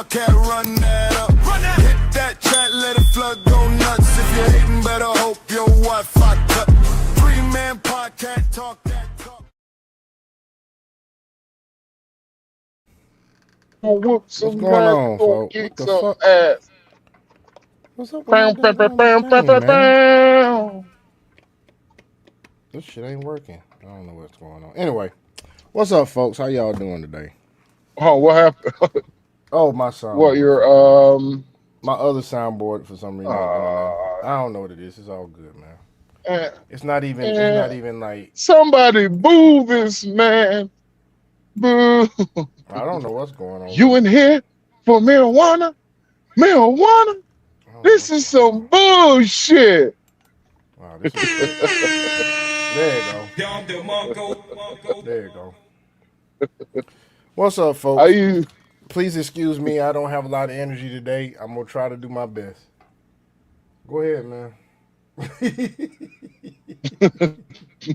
Wildcat, run that up. Hit that track, let it flood, go nuts. If you're hating, better hope your Wi-Fi cut. 3-man podcast, talk that talk. What's going on, folks? What the fuck? Ass. What's up with man? This shit ain't working. I don't know what's going on. Anyway, what's up, folks? How y'all doing today? Oh, what happened? Oh, my soundboard. What your my other soundboard for some reason. I don't know what it is. It's all good, man. It's not even like somebody boo this man. Boo. I don't know what's going on. You in here for marijuana? Marijuana? This is some bullshit. Wow, this is there you go. There you go. What's up, folks? Please excuse me. I don't have a lot of energy today. I'm gonna try to do my best. Go ahead, man.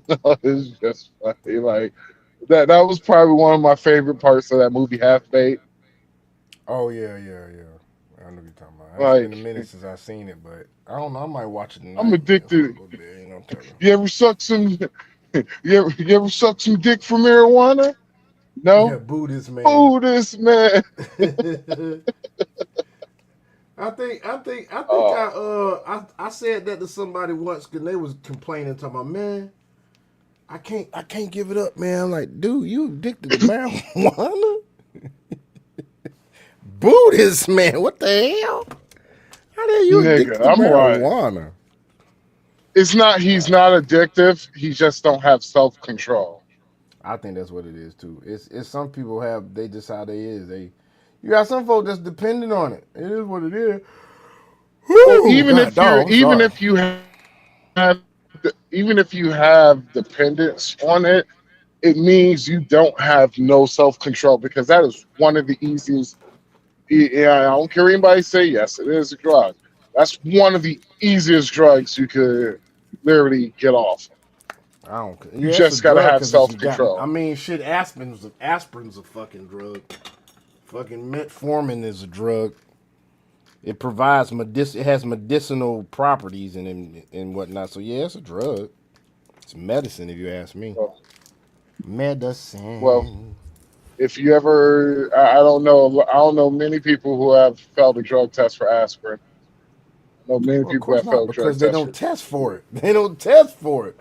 No, it's just funny. Like that was probably one of my favorite parts of that movie, Half-Baked. Oh yeah. I know what you're talking about. It's been a minute since I've seen it, but I don't know. I might watch it tonight. I'm addicted. You ever suck some? You ever suck some dick for marijuana? No. Yeah, Buddhist man. Buddhist man. I said that to somebody once because they was complaining, talking about, man, I can't give it up, man. I'm like, dude, you addicted to marijuana? Buddhist man, what the hell? How the hell you addicted to marijuana? Right. It's not. He's not addictive. He just don't have self-control. I think that's what it is too. It's some people have. They just how they is. You got some folks that's dependent on it. It is what it is. Well, even if you have dependence on it, it means you don't have no self-control, because that is one of the easiest. Yeah, I don't care anybody say yes, it is a drug. That's one of the easiest drugs you could literally get off. I don't care. You just gotta have self-control. I mean, shit, aspirin's a fucking drug. Fucking metformin is a drug. It provides it has medicinal properties and whatnot. So yeah, it's a drug. It's medicine, if you ask me. Medicine. Well, if you ever, I don't know many people who have failed a drug test for aspirin. I know many people have failed drug tests. Because they don't test for it. They don't test for it.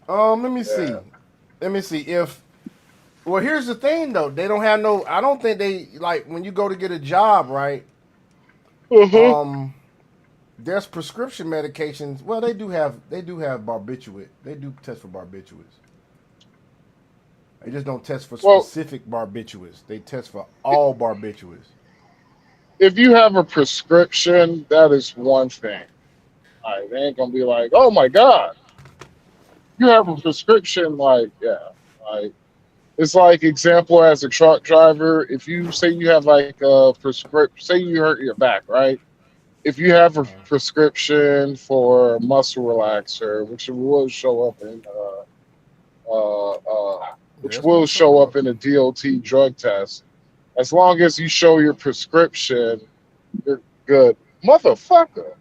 Let me see. Well, here's the thing, though. They don't have no. I don't think they like when you go to get a job, right? Mm-hmm. There's prescription medications. Well, they do have barbiturate. They do test for barbiturates. They just don't test for specific barbiturates. They test for all barbiturates. If you have a prescription, that is one thing. They ain't gonna be like, oh my God. You have a prescription, it's like, example, as a truck driver, if you say you have like a prescription, say you hurt your back, right? If you have a prescription for muscle relaxer, which will show up in a DOT drug test, as long as you show your prescription, you're good. Motherfucker.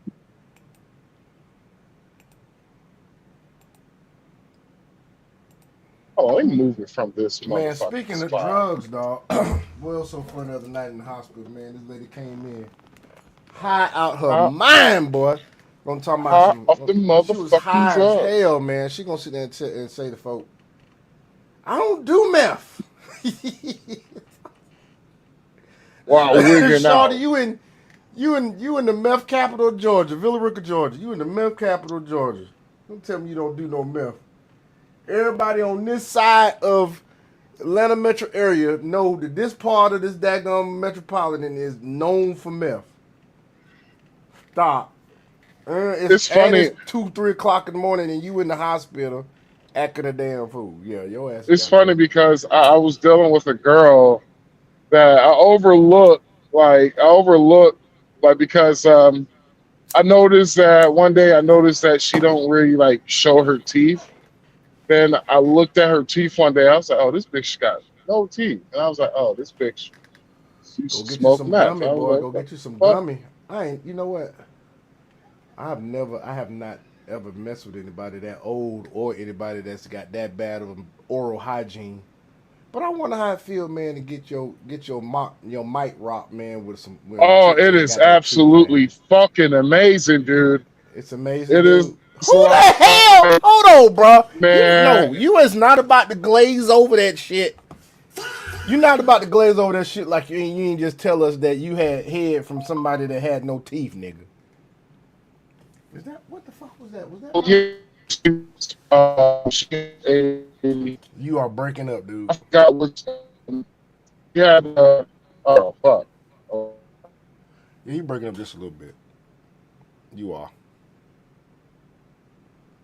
Oh, let me move it from this. Man, speaking of drugs, dog, well, so fun the other night in the hospital, man. This lady came in high out her mind, boy. Gonna talk about off the motherfucking she was high drugs. As hell, man. She gonna sit there and say to folk, I don't do meth. Wow, wigging out. Shawty, you in the meth capital of Georgia, Villa Rica, Georgia. You in the meth capital of Georgia. Don't tell me you don't do no meth. Everybody on this side of Atlanta metro area know that this part of this daggone metropolitan is known for meth. Stop. It's funny. It's 2-3 o'clock in the morning and you in the hospital acting a damn fool. Yeah, your ass. It's funny because I was dealing with a girl that I overlooked because I noticed that one day she don't really show her teeth. Then I looked at her teeth one day. I was like, oh, this bitch got no teeth. And I was like, oh, this bitch You Go get you smoke some meth. gummy, I boy. was Go like, get you some fuck. gummy. You know what? I have not ever messed with anybody that old or anybody that's got that bad of oral hygiene. But I wonder how it feel, man, to get your mic rock, man, with some Oh, chicks it ain't is got no teeth, absolutely man. fucking amazing, dude. It's amazing, It is dude. Who the so hell? Hold on, bro. man. You is not about to glaze over that shit. You're not about to glaze over that shit like you ain't just tell us that you had head from somebody that had no teeth, nigga. Is that what the fuck was that? Was that my? You are breaking up, dude. I forgot what he had. Oh fuck. Oh, Yeah, you breaking up just a little bit. You are.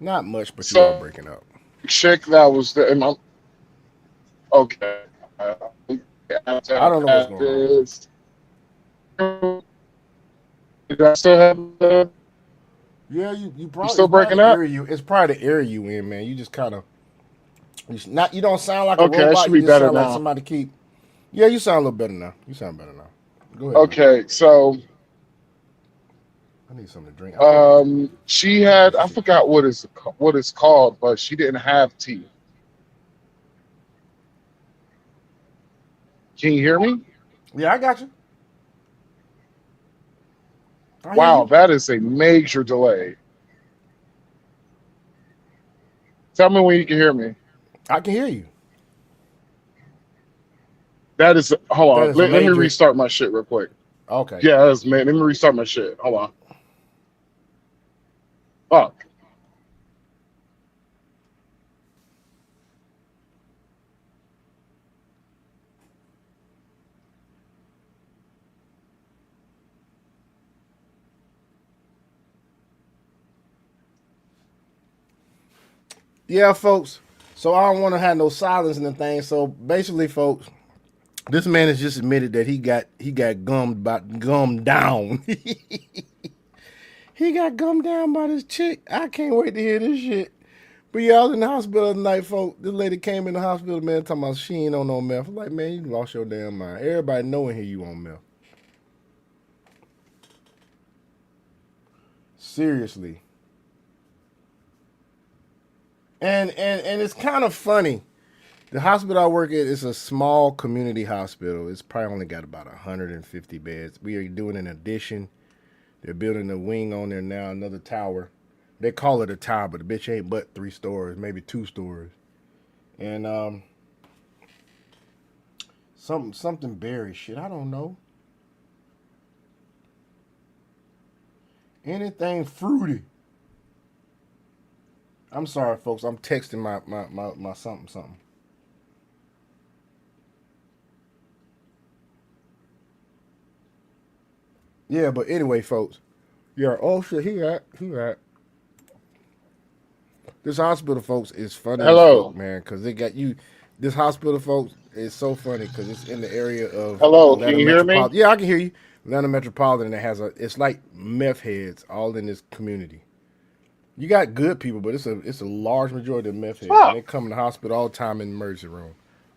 Not much, but you are so breaking up. chick that was the. Okay. I don't know what's At going on. this. Did I still have the? Yeah, you You probably still it's probably breaking the up? area you it's probably the area you in, man. You just kind of you don't sound like a Okay, that robot. should You be just better sound like now. somebody keep. Yeah, you sound a little better now. You sound better now. Go ahead, man. Okay, so I need something to drink. I think she I think had this I shit. forgot what it's called, but she didn't have teeth. Can you hear me? Yeah, I got you. I hear Wow, you. that is a major delay. Tell me when you can hear me. I can hear you. That is hold That on. is a Let me major. restart my shit real quick. Okay. Yeah, that's man. Let me restart my shit. Hold on. Fuck. Yeah, folks. So I don't want to have no silence in the thing. So basically, folks, this man has just admitted that he got gummed down. He got gummed down by this chick. I can't wait to hear this shit. But yeah, I was in the hospital the night, folks. This lady came in the hospital, man, talking about she ain't on no meth. I'm like, man, you lost your damn mind. Everybody knowing here you on meth. Seriously. And it's kind of funny. The hospital I work at is a small community hospital. It's probably only got about 150 beds. We are doing an addition. They're building a wing on there now, another tower. They call it a tower, but the bitch ain't but 3 stories, maybe 2 stories. And something berry shit. I don't know. Anything fruity. I'm sorry, folks. I'm texting my something. Yeah, but anyway, folks. Yeah. Oh shit. He got. This hospital, folks, is funny as fuck, Hello. man. Cause they got you. This hospital, folks, is so funny because it's in the area of Hello. Can Atlanta you hear me? Metropolitan. Yeah, I can hear you. Atlanta Metropolitan. It has it's like meth heads all in this community. You got good people, but it's a large majority of meth heads, and Fuck. they come in the hospital all the time in the emergency room,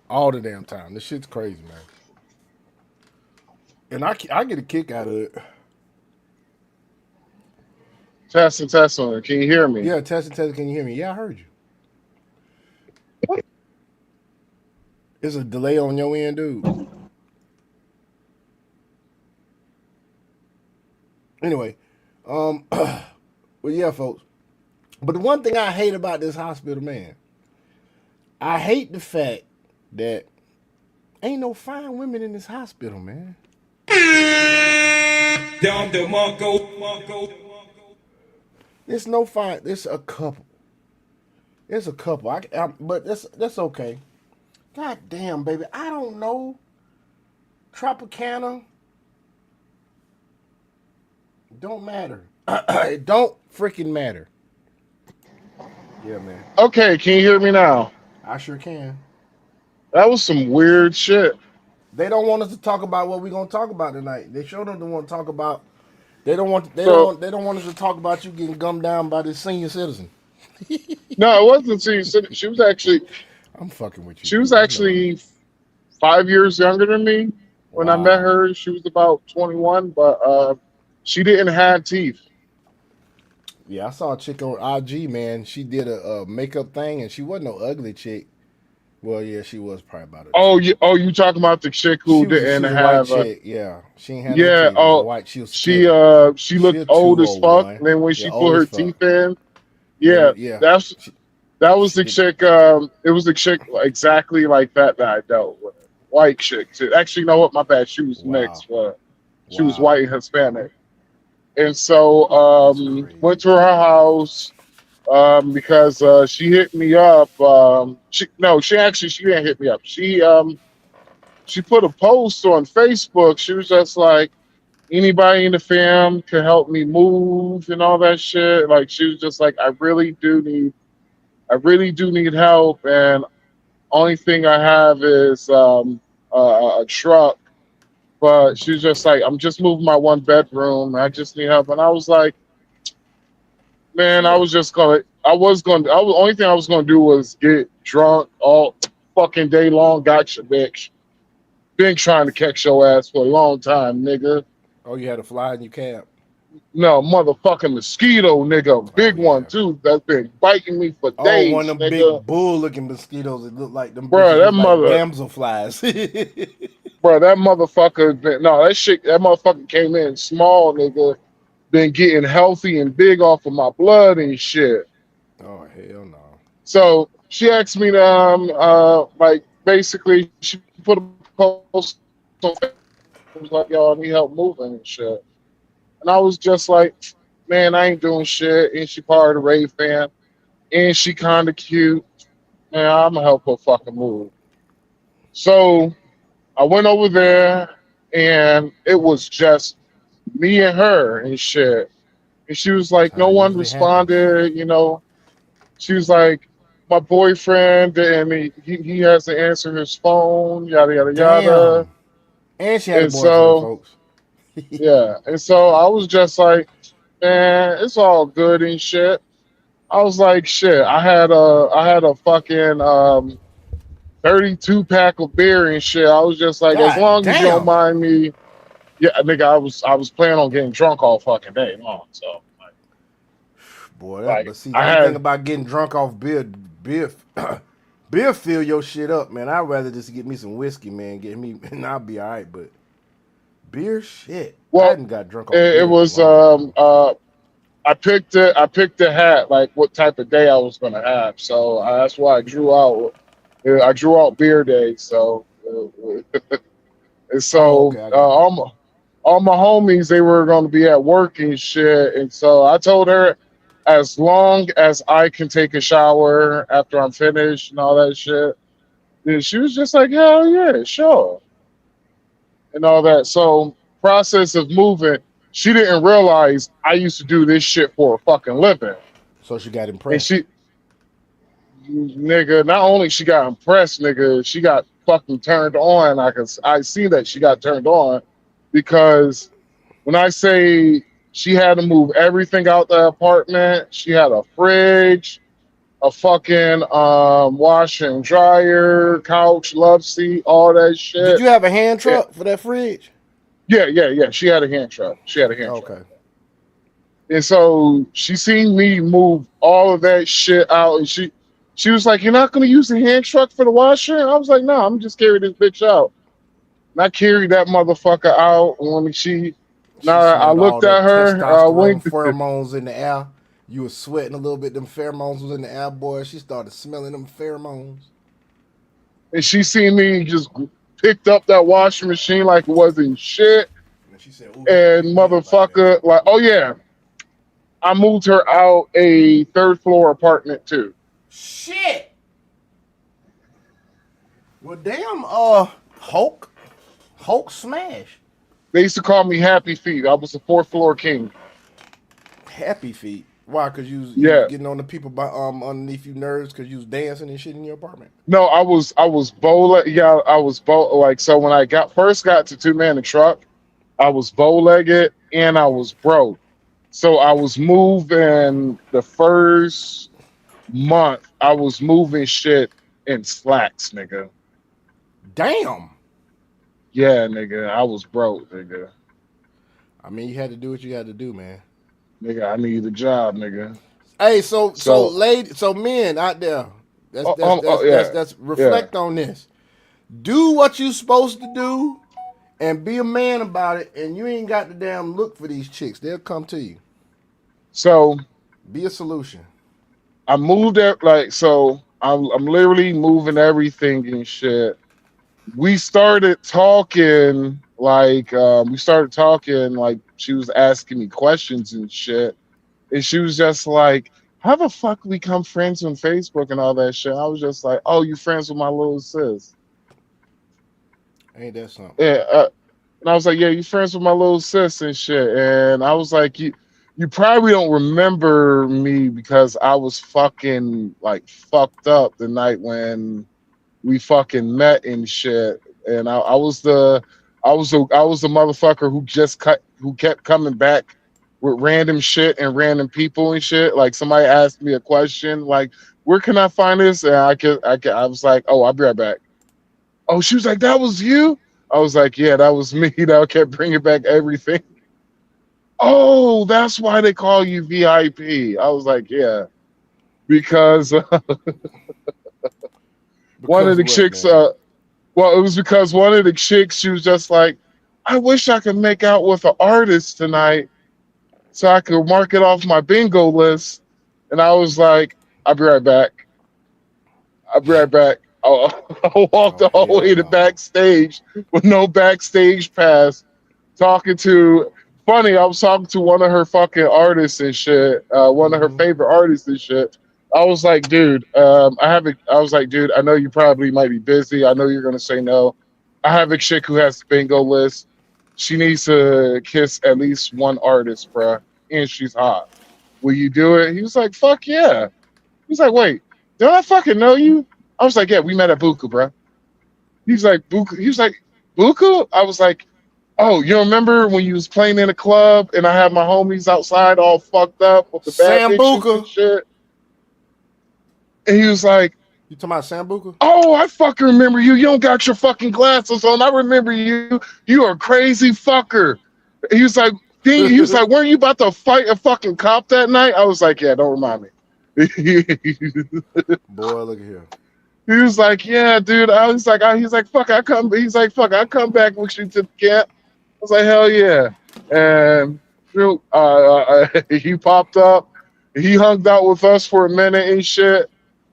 all the damn time. This shit's crazy, man. And I get a kick out of it. Testing, testing. Can you hear me? Yeah, Tessa, can you hear me? Yeah, I heard you. It's a delay on your end, dude. Anyway, well, yeah, folks. But the one thing I hate about this hospital, man, I hate the fact that ain't no fine women in this hospital, man. There's no fine. There's a couple. There's a couple. But that's okay. God damn, baby. I don't know. Tropicana. Don't matter. It don't freaking matter. Yeah, man. Okay. Can you hear me now? I sure can. That was some weird shit. They don't want us to talk about what we're gonna talk about tonight. They sure don't want to talk about. They don't want. They don't So want. They don't want us to talk about you getting gummed down by this senior citizen. no, it wasn't. She was actually I'm fucking with you, she was dude. I know. actually 5 years younger than me. When I met Wow. her, she was about 21, but she didn't have teeth. Yeah, I saw a chick on IG, man. She did a makeup thing, and she wasn't no ugly chick. Well, yeah, she was probably about a Oh, two. you talking about the chick who She didn't was a white have chick. Yeah, she ain't had no yeah, teeth. It was a white. She was she skinny. she She looked a old as fuck. 201. And then when Yeah, she put old as her fuck. teeth in, Then yeah, yeah, that's she, that was she the did. chick. It was the chick exactly like that I dealt with. White chick too. Actually, you know what? My bad. She was Wow, mixed, but she was wow, white and Hispanic. And so that's went crazy. to her house because she hit me up. She no, she didn't hit me up. She put a post on Facebook. She was just like, anybody in the fam can help me move and all that shit. Like she was just like, I really do need help, and only thing I have is a truck. But she was just like, I'm just moving my one bedroom. I just need help, and I was like, man, Sure. I was only thing I was gonna do was get drunk all fucking day long. Gotcha, bitch. Been trying to catch your ass for a long time, nigga. Oh, you had a fly in your cab. No, motherfucking mosquito, nigga. A Oh big one, yeah. too. That's been biting me for Oh, one days, of them nigga. big bull-looking mosquitoes that look like them Bro, bitches that look like mother, damselflies. bro, that motherfucker, no, that motherfucker came in small, nigga. Been getting healthy and big off of my blood and shit. Oh hell no. So she asked me to, like, basically, she put a post on Facebook, was like, yo, I need help moving and shit. And I was just like, man, I ain't doing shit. And she part of the Ray fan. And she kind of cute. Man, I'm gonna help her fucking move. So I went over there, and it was just me and her and shit. And she was That's like, how no it one usually happens. responded. She was like, my boyfriend, and he has to answer his phone, yada yada yada. Damn. And she had a And boyfriend, so folks. yeah, and so I was just like, man, it's all good and shit. I was like, shit. I had a fucking 32 pack of beer and shit. I was just like, as God long as you don't damn. mind me, yeah, nigga, I was planning on getting drunk all fucking day long. So Boy, that like but see the I only thing had about getting drunk off beer beer fill your shit up, man. I'd rather just get me some whiskey, man. Get me and I'll be alright, but beer shit. I well, hadn't got drunk off it beer in a was long time. I picked a hat like what type of day I was gonna have. So that's why I drew out beer day. So and Oh, so okay, I got you. all my homies they were going to be at work and shit, and so I told her as long as I can take a shower after I'm finished and all that shit. And she was just like, hell yeah, sure, and all that. So process of moving, she didn't realize I used to do this shit for a fucking living, So she got and impressed. she nigga, not only she got impressed, nigga, she got fucking turned on. I see that she got turned on because when I say she had to move everything out the apartment, she had a fridge, a fucking washer and dryer, couch, love seat, all that Did shit. you have a hand Yeah, truck for that fridge? yeah. She had a hand truck. She had a hand truck. Okay. And so she seen me move all of that shit out, and she was like, "You're not gonna use the hand truck for the washer?" And I was like, "No, I'm just carry this bitch out." And I carried that motherfucker out. And when She I smelled all looked at that her, testosterone winked. pheromones in the air. You was sweating a little bit. Them pheromones was in the air, boy. She started smelling them pheromones. And she seen me just picked up that washing machine like it wasn't shit. And she said, "Ooh, he can And pick me up like that." motherfucker, like, oh yeah, I moved her out a third floor apartment too. Shit. Well, damn. Hulk smash. They used to call me Happy Feet. I was the fourth floor king. Happy feet. Why? Cause you was Yeah. getting on the people by underneath you nerves because you was dancing and shit in your apartment. No, I was bow. Yeah, I was bow. Like so, when I first got to two man the truck, I was bow legged and I was broke. So I was moving the first month. I was moving shit in slacks, nigga. Damn. Yeah, nigga, I was broke, nigga. I mean, you had to do what you had to do, man. Nigga, I need a job, nigga. Hey, so So, lady, so men out there, yeah, that's yeah. reflect on this. Do what you supposed to do and be a man about it, and you ain't got to damn look for these chicks. They'll come to you. So Be a solution. I moved it like so. I'm literally moving everything and shit. We started talking like she was asking me questions and shit, and she was just like, "How the fuck we become friends on Facebook and all that shit?" I was just like, "Oh, you friends with my little sis?" Ain't that something? Yeah, and I was like, "Yeah, you friends with my little sis and shit." And I was like, "You probably don't remember me because I was fucking like fucked up the night when we fucking met and shit." And I was the motherfucker who kept coming back with random shit and random people and shit. Like somebody asked me a question, like, "Where can I find this?" And I was like, "Oh, I'll be right back." Oh, she was like, "That was you?" I was like, "Yeah, that was me." That kept bringing back everything. Oh, that's why they call you VIP. I was like, "Yeah," because one of Because the what, chicks. man? Well, it was because one of the chicks, she was just like, "I wish I could make out with an artist tonight so I could mark it off my bingo list." And I was like, "I'll be right back. I'll be right back." I walked Oh all the hell way to no. backstage with no backstage pass, talking to. Funny, I was talking to one of her fucking artists and shit, one of her Mm-hmm. favorite artists and shit. I was like, dude, I was like, dude, I know you probably might be busy. I know you're gonna say no. I have a chick who has the bingo list. She needs to kiss at least one artist, bruh, and she's hot. Will you do it? He was like, fuck yeah. He's like, wait, do I fucking know you? I was like, yeah, we met at Buku, bruh. He's like, Buku. He was like, Buku? I was like, oh, you remember when you was playing in a club and I had my homies outside all fucked up with the bad bitches and Sambuca. shit? And he was like, You talking about Sambuca? oh, I fucking remember you. You don't got your fucking glasses on. I remember you. You are a crazy fucker. He was like, he was like, weren't you about to fight a fucking cop that night? I was like, yeah, don't remind me. Boy, look at here. He was like, yeah, dude. He's like, fuck, I come. He's like, fuck, I come back with you to the camp. I was like, hell yeah. And he popped up. He hung out with us for a minute and shit.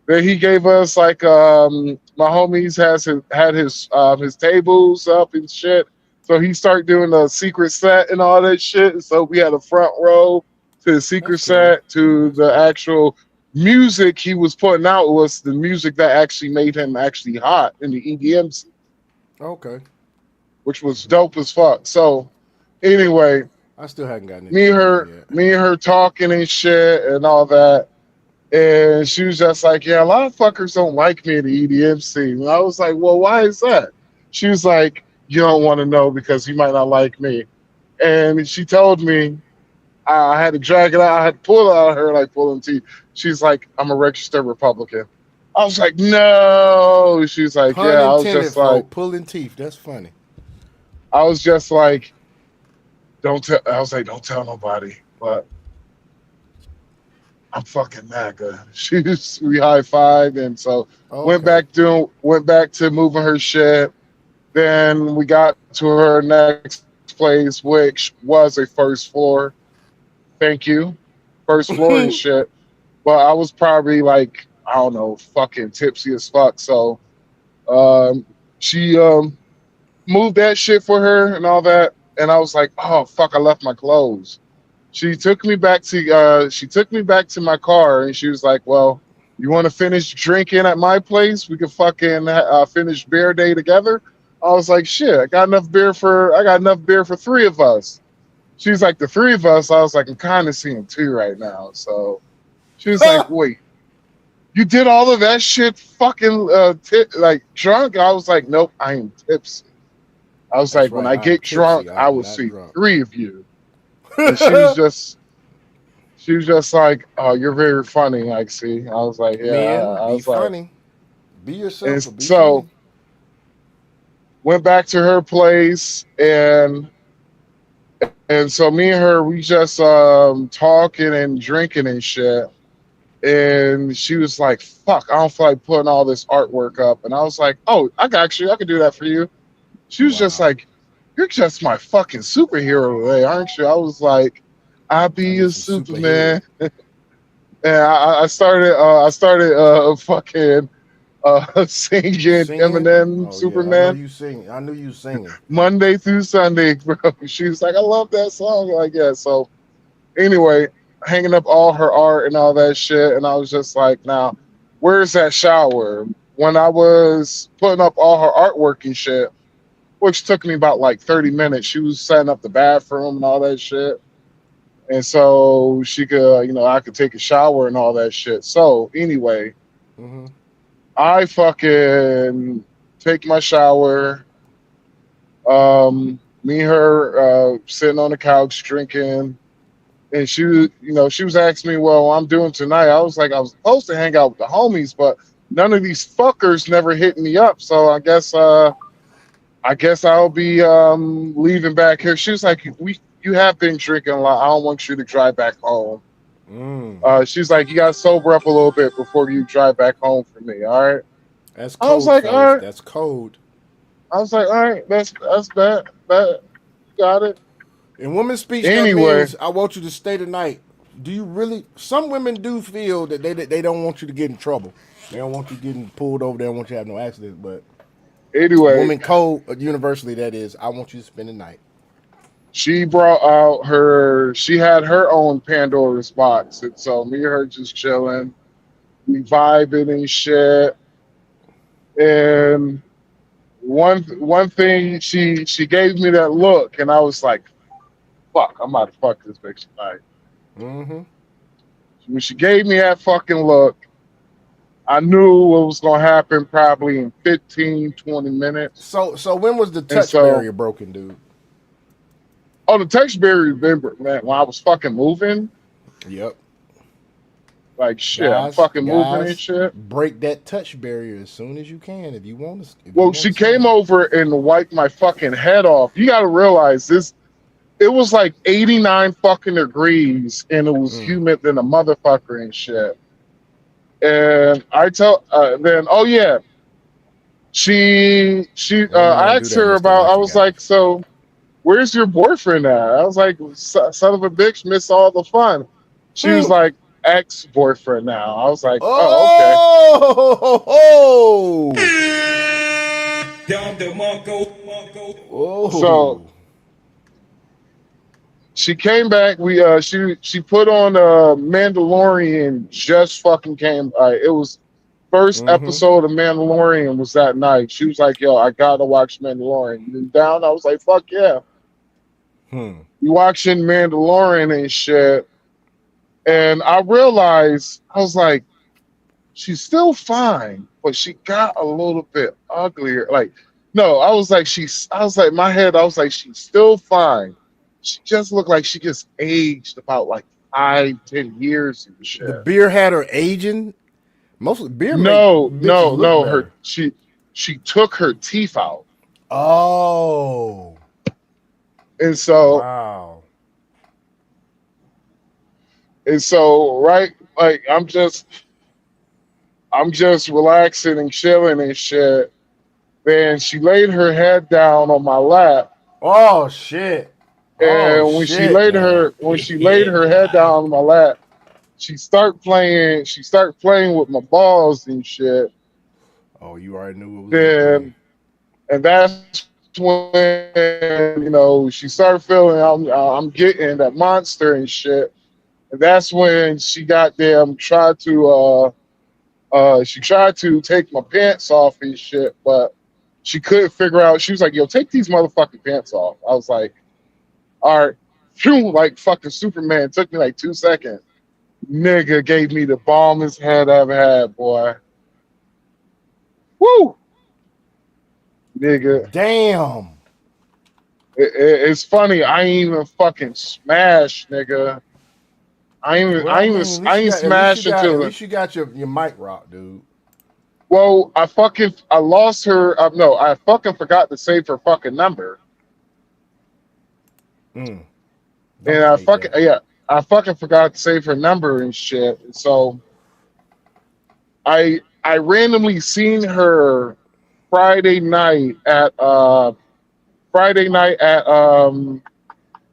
Then he gave us like my homies had his tables up and shit. So he started doing a secret set and all that shit. So we had a front row to the secret That's cool. set to That's the cool. actual music he was putting out was the music that actually made him actually hot in the EDM scene, Okay. which was dope as fuck. So anyway, I still haven't gotten into EDM yet. me and her talking and shit and all that. And she was just like, yeah, a lot of fuckers don't like me in the EDM scene. And I was like, well, why is that? She was like, you don't want to know because you might not like me. And she told me I had to drag it out. I had to pull it out of her like pulling teeth. She's like, I'm a registered Republican. I was like, no. She's like, Pun yeah. intended, folk. Pulling teeth. That's funny. I was just like, don't tell. I was like, don't tell nobody. But I'm fucking MAGA. We high five, and so Okay. went back to moving her shit. Then we got to her next place, which was a first floor. Thank you, first floor and shit. But I was probably like, I don't know, fucking tipsy as fuck. So um, she moved that shit for her and all that. And I was like, oh fuck, I left my clothes. She took me back to my car and she was like, well, you want to finish drinking at my place? We could fucking finish beer day together. I was like, shit, I got enough beer for three of us. She's like, the three of us. I was like, I'm kind of seeing two right now. So she was like, wait, you did all of that shit fucking like drunk? I was like, nope, I am tipsy. I was That's like, when right. I I'm get drunk, tipsy. I I'm will not see drunk. three of you. And she was just like, oh, you're very funny, like, see. I was like, yeah. Men, I be was like, funny. Be yourself, and but be so funny. Went back to her place, and so me and her, we just talking and drinking and shit. And she was like, "Fuck, I don't feel like putting all this artwork up." And I was like, "Oh, I got you. I can do that for you." She was just Wow. like, "You're just my fucking superhero today, aren't you?" I was like, "I'll be I your need some superhead. Superman." And I started fucking singing Singing? Eminem Oh yeah, I know Superman you singing. I knew you singing. Monday through Sunday, bro. She was like, "I love that song." Like, yeah. So anyway, hanging up all her art and all that shit, and I was just like, "Now, where's that shower?" When I was putting up all her artwork and shit, which took me about like 30 minutes, she was setting up the bathroom and all that shit. And so she could, I could take a shower and all that shit. So anyway, Mm-hmm. I fucking take my shower. Me and her sitting on the couch drinking, and she was asking me, "Well, what I'm doing tonight." I was like, I was supposed to hang out with the homies, but none of these fuckers never hit me up. So I guess I'll be leaving back here. She was like, you have been drinking a lot. I don't want you to drive back home. Mm. She's like, you got to sober up a little bit before you drive back home for me. All right. That's I was cold, like, all fellas. right. That's cold. I was like, all right, that's bad. Got it. In women's speech, that Anyway, means I want you to stay tonight. Do you really? Some women do feel that they don't want you to get in trouble. They don't want you getting pulled over. They don't want you to have no accidents. But anyway, woman code universally, that is, I want you to spend the night. she brought out she had her own Pandora's box. And so me and her just chilling, we vibing and shit. And one thing she gave me that look, and I was like, "Fuck, I'm about to fuck this bitch tonight." Mm-hmm. When she gave me that fucking look, I knew what was gonna happen probably in 15, 20 minutes. So when was the And touch so, barrier broken, dude? oh, the touch barrier, remember, man, when I was fucking moving, Yep. like shit, I'm fucking moving and shit. break that touch barrier as soon as you can if you want to. If you Well, want she to came slide. over and wiped my fucking head off. You got to realize this. It was like 89 fucking degrees, and it was Mm. humid than a motherfucker and shit. And I tell then, oh yeah, Women I don't do asked that her unless they about. I like you was like, guys. so where's your boyfriend at? I was like, son of a bitch, miss all the fun. She was Who? like, ex-boyfriend now. I was like, oh, okay. Oh, So oh. she came back. She put on Mandalorian. Just fucking came. It was first Mm-hmm. episode of Mandalorian was that night. She was like, "Yo, I gotta watch Mandalorian." And down, I was like, "Fuck yeah!" Hmm. You watching Mandalorian and shit, and I realized I was like, she's still fine, but she got a little bit uglier. Like, no, I was like, I was like, my head, I was like, she's still fine. She just looked like she just aged about like 5, 10 years and The shit. beer had her aging. Mostly beer make No, bitches no, look no. better. She took her teeth out, Oh, and so wow. right, like I'm just relaxing and chilling and shit. Then she laid her head down on my lap, Oh shit. Oh and shit, man. when she laid her head down on my lap, she started playing with my balls and shit. Oh, you already knew what was up then. Then and that's when she started feeling I'm getting that monster and shit. And that's when she got them she tried to take my pants off and shit, but she couldn't figure out. She was like, "Yo, take these motherfucking pants off." I was like, "All right." Phew, like fucking Superman. It took me like 2 seconds. Nigga gave me the bombest head I ever had, boy. Woo! Nigga. Damn. It's funny. I ain't even fucking smash, nigga. Well, I mean, I ain't at smash least until you got your mic rock, dude. Well, I lost her. No, I fucking forgot to save her fucking number, Mm. and Don't I hate that? I fucking forgot to save her number and shit. So I randomly seen her Friday night at Friday night at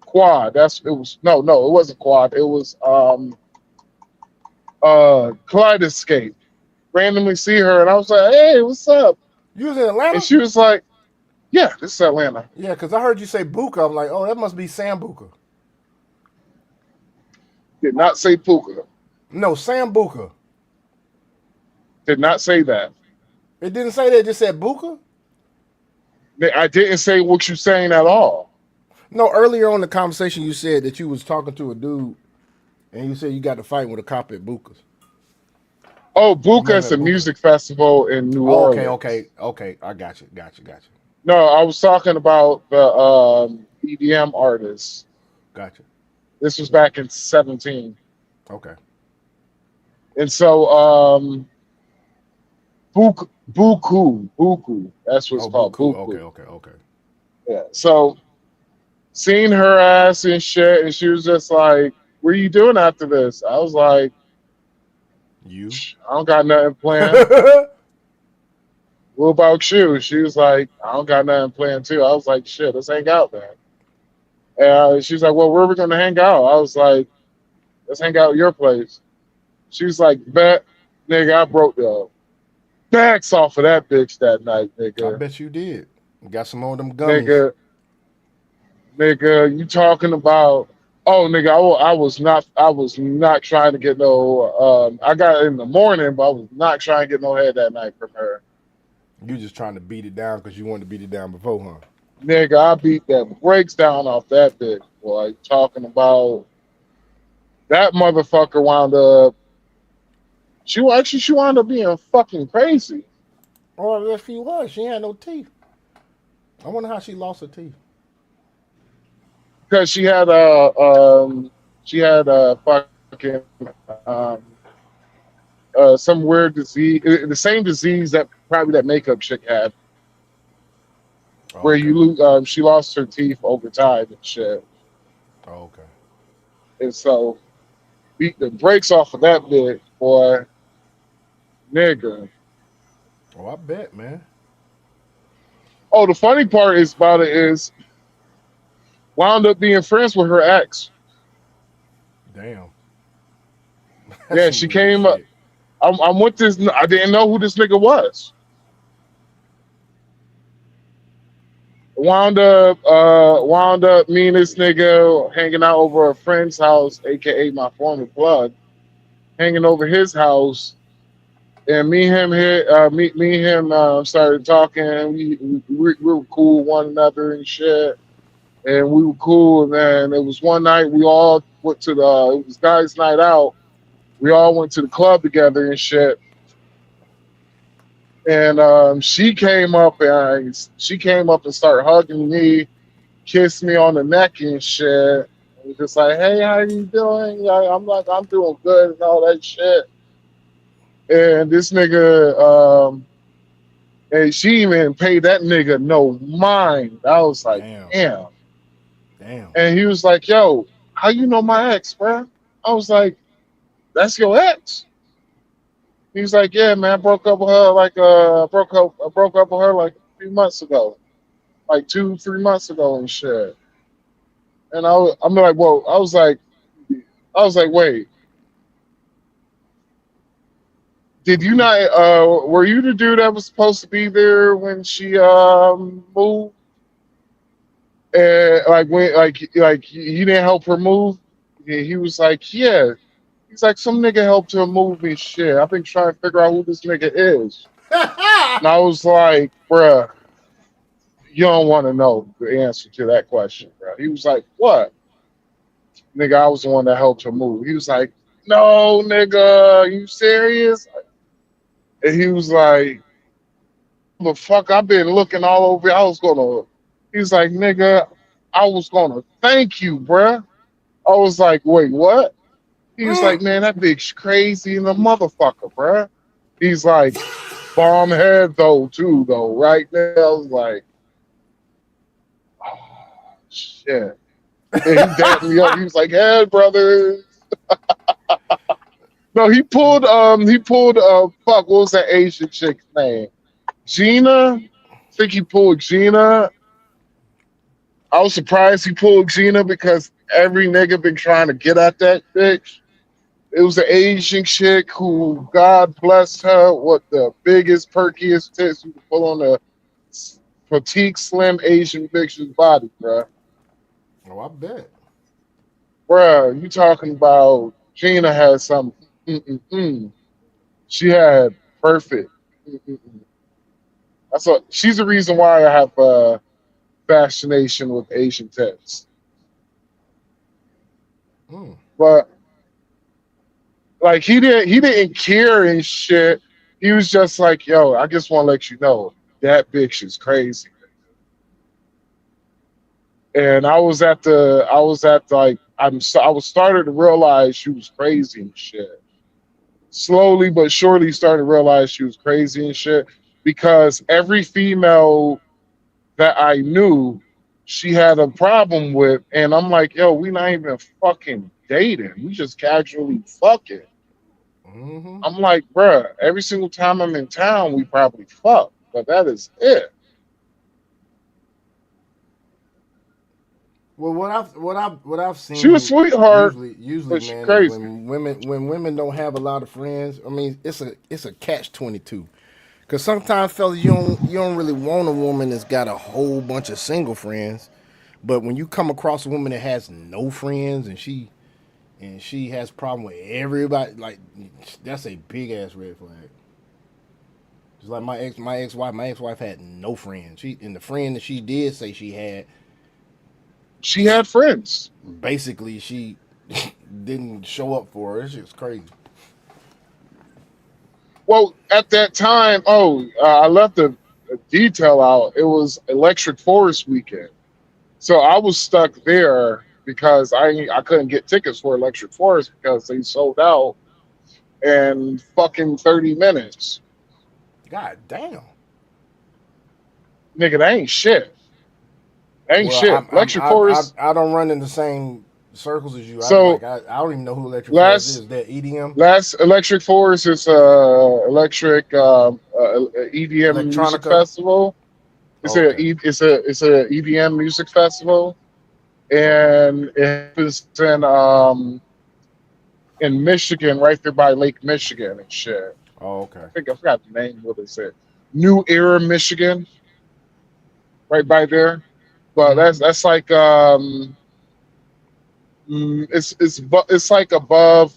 Quad. It was no, it wasn't Quad. It was Kaleidoscape. Randomly see her and I was like, hey, what's up? You was in And Atlanta? she was like, yeah, this is Atlanta. Yeah, because I heard you say Buka. I'm like, oh, that must be Sam Buka. Did not say Puka. No, Sam Buka. Did not say that. It didn't say that. It just said Buka. I didn't say what you're saying at all. No, earlier on in the conversation, you said that you was talking to a dude, and you said you got to fight with a cop at Buka's. Oh, You Buka met him is at a Buka. music festival in New Oh, Orleans. okay. I got you. No, I was talking about the EDM artists. Got you. This was back in 17. Okay. And so Buku. That's what it's Oh, called. Buku. Buku. Okay. Yeah. So seeing her ass and shit, and she was just like, what are you doing after this? I was like, You. I don't got nothing planned. What about you? She was like, I don't got nothing planned too. I was like, shit, let's hang out then. And she's like, well, where are we gonna hang out? I was like, let's hang out at your place. She was like, bet, nigga, I broke the backs off of that bitch that night, I nigga. bet you did. You got some more of them gummies. Nigga, you talking about? Oh, nigga, I was not trying to get no. I got it in the morning, but I was not trying to get no head that night from her. You just trying to beat it down because you wanted to beat it down before, huh? Nigga, I beat that breaks down off that bitch, boy. Talking about that motherfucker wound up. She wound up being fucking crazy Oh, yes, she was. She had no teeth. I wonder how she lost her teeth. because she had a fucking um, some weird disease, the same disease that probably that makeup chick had, where Okay. you lose. She lost her teeth over time and shit, Okay. and so beat the brakes off of that bitch, boy, nigga. Oh, I bet, man. Oh, the funny part is about it is wound up being friends with her ex. Damn. That's Yeah, some she weird came up. shit. I'm with this. I didn't know who this nigga was. Wound up me and this nigga hanging out over a friend's house, aka my former plug, hanging over his house, and me and him started talking. We were cool with one another and shit, and we were cool. And then it was one night we all went to it was guys' night out. We all went to the club together and shit. And she came up and started hugging me, kissed me on the neck and shit. And was just like, hey, how you doing? I'm like, I'm doing good and all that shit. And this nigga, and she even paid that nigga no mind. I was like, Damn. damn. Damn. And he was like, yo, how you know my ex, bro? I was like, that's your ex. He was like, yeah, man, broke up with her like a few months ago, like 2, 3 months ago and shit. And I'm like, whoa. I was like, wait, did you not? Were you the dude that was supposed to be there when she moved? And like you didn't help her move? Yeah, he was like, yeah. He's like, some nigga helped her move and shit. I've been trying to figure out who this nigga is. And I was like, bruh, you don't want to know the answer to that question, bro. He was like, what? Nigga, I was the one that helped her move. He was like, no, nigga, you serious? And he was like, the fuck, I've been looking all over. He was like, nigga, I was gonna thank you, bruh. I was like, wait, what? He was like, man, that bitch crazy and a motherfucker, bruh. He's like, bomb head though too though. Right now, I was like, oh, shit. And he dapped me up. He was like, "Hey, brother." No, he pulled fuck, what was that Asian chick's name? Gina? I think he pulled Gina. I was surprised he pulled Gina because every nigga been trying to get at that bitch. It was an Asian chick who, God bless her, what the biggest, perkiest tits you could pull on a petite, slim Asian bitch's body, bruh. Oh, I bet. Bruh, you talking about Gina had some, mm-mm-mm. She had perfect. Mm-mm-mm. She's the reason why I have fascination with Asian tits. Mm. But like he didn't care and shit. He was just like, yo, I just want to let you know that bitch is crazy. And I was at like I was starting to realize she was crazy and shit. Slowly but surely started to realize she was crazy and shit because every female that I knew she had a problem with, and I'm like, yo, we not even fucking dating. We just casually fucking. Mm-hmm. I'm like, bruh, every single time I'm in town, we probably fuck, but that is it. Well, what I've She was a seen sweetheart, usually, but she man, is crazy. when women don't have a lot of friends. I mean, it's a catch-22. Cause sometimes, fellas, you don't really want a woman that's got a whole bunch of single friends, but when you come across a woman that has no friends and she has problem with everybody, like that's a big ass red flag. Just like my ex-wife had no friends. And the friend that she did say she had, She had friends. basically she didn't show up for her. It's just crazy. Well, at that time, I left a detail out. It was Electric Forest weekend, so I was stuck there because I couldn't get tickets for Electric Forest because they sold out in fucking 30 minutes. God damn. Nigga, that ain't shit. That ain't Well, shit. Electric Forest. I don't run in the same circles as you. So I don't even know who Electric Forest last is. That EDM, last Electric Forest is electric EDM music electronica. festival. It's Oh, a okay, E- it's a EDM music festival, okay. and it happens in Michigan, right there by Lake Michigan and shit. Oh, okay. I forgot the name. What they said, New Era, Michigan, right by there. But Mm-hmm. that's like it's like above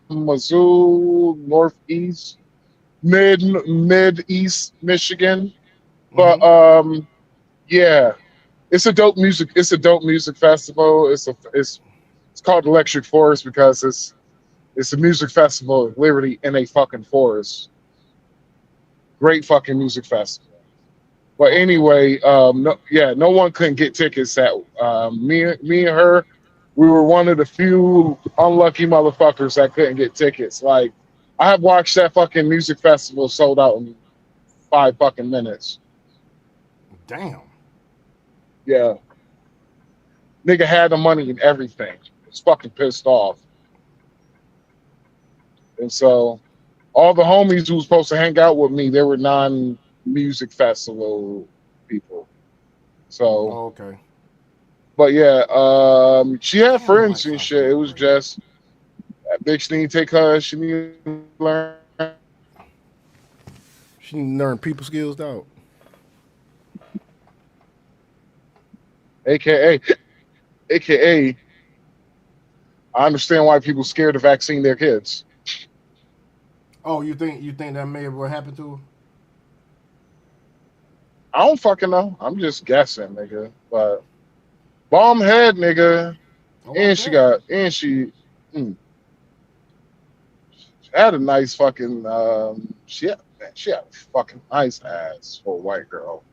Mizzou, northeast, mid east Michigan. But Mm-hmm. yeah, it's a dope music festival. It's called Electric Forest because it's a music festival literally in a fucking forest. Great fucking music festival. But Okay. anyway, no, yeah, no one couldn't get tickets. At me and her, we were one of the few unlucky motherfuckers that couldn't get tickets. Like, I have watched that fucking music festival sold out in 5 fucking minutes. Damn. Yeah, nigga had the money and everything. Was fucking pissed off, and so all the homies who was supposed to hang out with me, they were non-music festival people. So, Oh, okay. but yeah, she had Damn, my friends and wife's shit. It getting was pregnant. just that bitch need to take her. She need to learn, She learned people skills, dog. aka. I understand why people scared to vaccine their kids. Oh, you think that may have what happened to her? I don't fucking know. I'm just guessing, nigga. But bomb head, nigga, Oh, I and she bet. got and she. Mm, she had a nice fucking. She had a fucking nice ass for a white girl.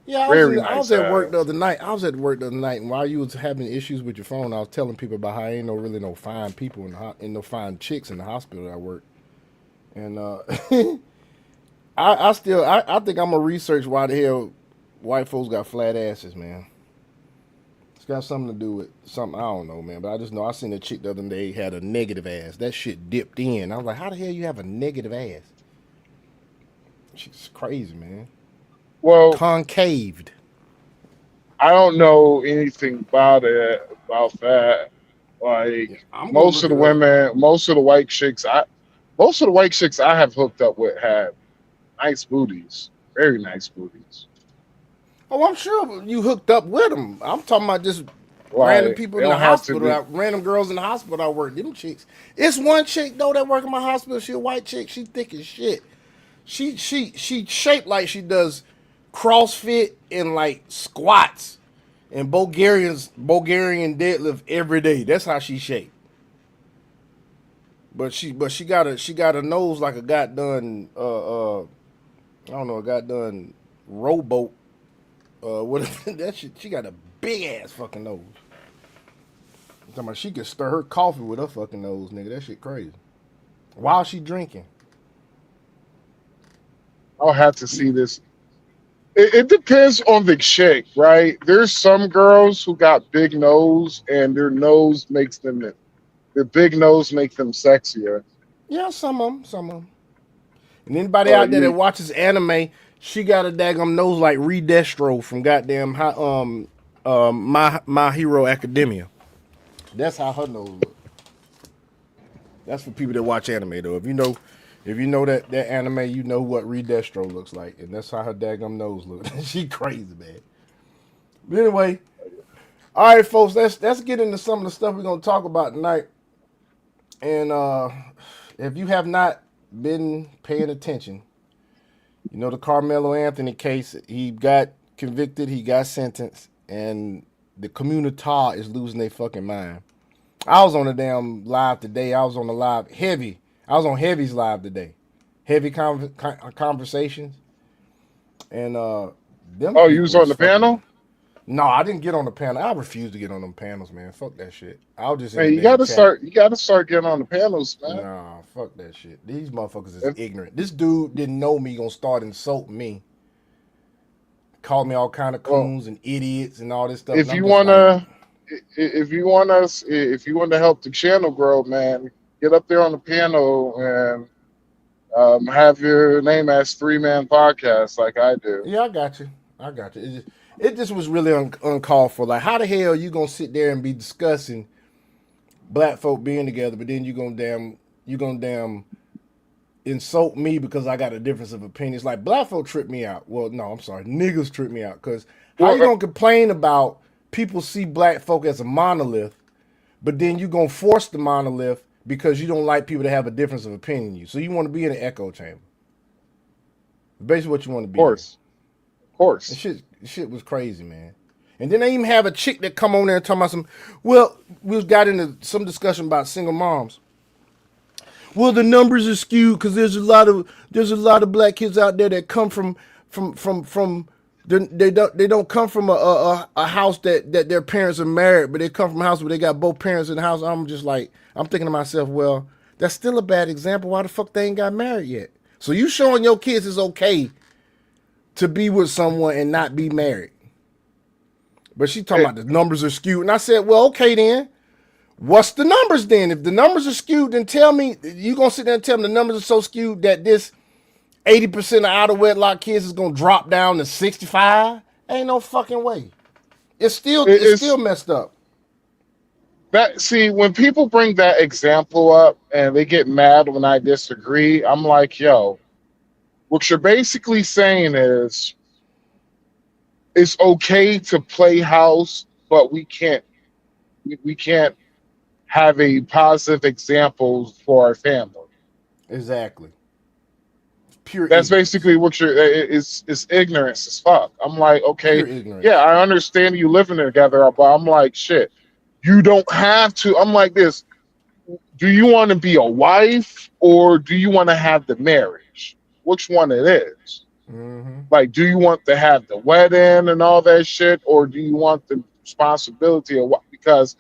Yeah, Very I was nice at work the ass. other night. I was at work the other night, and while you was having issues with your phone, I was telling people about how ain't no really no fine people in no fine chicks in the hospital I work. And I think I'm gonna research why the hell white folks got flat asses, man. It's got something to do with something, I don't know, man. But I just know I seen a chick the other day had a negative ass. That shit dipped in. I was like, how the hell you have a negative ass? She's crazy, man. Well, Concaved. I don't know anything about that. Like Yeah, I'm gonna most look of the it up. women, most of the white chicks I have hooked up with have nice booties, very nice booties. Oh, I'm sure you hooked up with them. I'm talking about just random Like people they in the don't have to hospital, be. random girls in the hospital I work. Them chicks. It's one chick though that work in my hospital. She a white chick. She thick as shit. She shaped like she does CrossFit and like squats and Bulgarian deadlift every day. That's how she shaped. But she got a nose like a goddamn I don't know, a goddamn rowboat. What that shit? She got a big ass fucking nose. I'm talking about she can stir her coffee with her fucking nose, nigga. That shit crazy. While she drinking. I'll have to see this. It depends on the chick, right? There's some girls who got big nose, and their big nose make them sexier. Yeah, some of them. And anybody Uh, out there that you, watches anime, she got a daggum nose like Redestro from goddamn My Hero Academia. That's how her nose look. That's for people that watch anime though. If you know that anime, you know what Redestro looks like, and that's how her daggum nose looks. She crazy, man. But anyway, all right, folks, let's get into some of the stuff we're gonna talk about tonight. And if you have not been paying attention, you know the Karmelo Anthony case. He got convicted, he got sentenced, and the community is losing their fucking mind. I was on the damn live today. I was on the live heavy. I was on Heavy's live today. Heavy conversations, and them oh, you was people on is the fucking. panel? No, I didn't get on the panel. I refuse to get on them panels, man. Fuck that shit. I was just in Man, the you damn gotta chat. start. You gotta start getting on the panels, man. Nah, fuck that shit. These motherfuckers is If ignorant. This dude didn't know me, gonna start insulting me. Called me all kind of well, coons and idiots and all this stuff. And if I'm you just like, wanna, if you want to help the channel grow, man, get up there on the panel and have your name as 3-man podcast like I do. yeah, I got you. I got you. It just was really uncalled for. Like, how the hell you gonna sit there and be discussing black folk being together, but then you gonna damn insult me because I got a difference of opinion. It's like black folk trip me out. Well, no, I'm sorry, niggas trip me out. Cause how you Well, gonna complain about people see black folk as a monolith, but then you gonna force the monolith because you don't like people to have a difference of opinion than you. So you want to be in an echo chamber. Basically, what you want to of be in. course, of And course. shit was crazy, man. And then they even have a chick that come on there and talk about some. Well, we got into some discussion about single moms. Well, the numbers are skewed because there's a lot of black kids out there that come from they don't come from a house that their parents are married, but they come from a house where they got both parents in the house. I'm just like, I'm thinking to myself, well, that's still a bad example. Why the fuck they ain't got married yet? So you showing your kids it's okay to be with someone and not be married. But she talking It, about the numbers are skewed. And I said, well, okay then. What's the numbers then? If the numbers are skewed, then tell me, you going to sit there and tell me the numbers are so skewed that this 80% of out of wedlock kids is going to drop down to 65? Ain't no fucking way. It's it's still messed up. that. See, when people bring that example up and they get mad when I disagree, I'm like, yo, what you're basically saying is it's okay to play house, but we can't have a positive example for our family. Exactly. Pure That's ignorance. basically what you're. It's ignorance as fuck. I'm like, okay, Pure yeah, ignorance. I understand you living together, but I'm like, shit, you don't have to. I'm like this. Do you want to be a wife or do you want to have the marriage? Which one it is? Mm-hmm. Like, do you want to have the wedding and all that shit, or do you want the responsibility of what? Because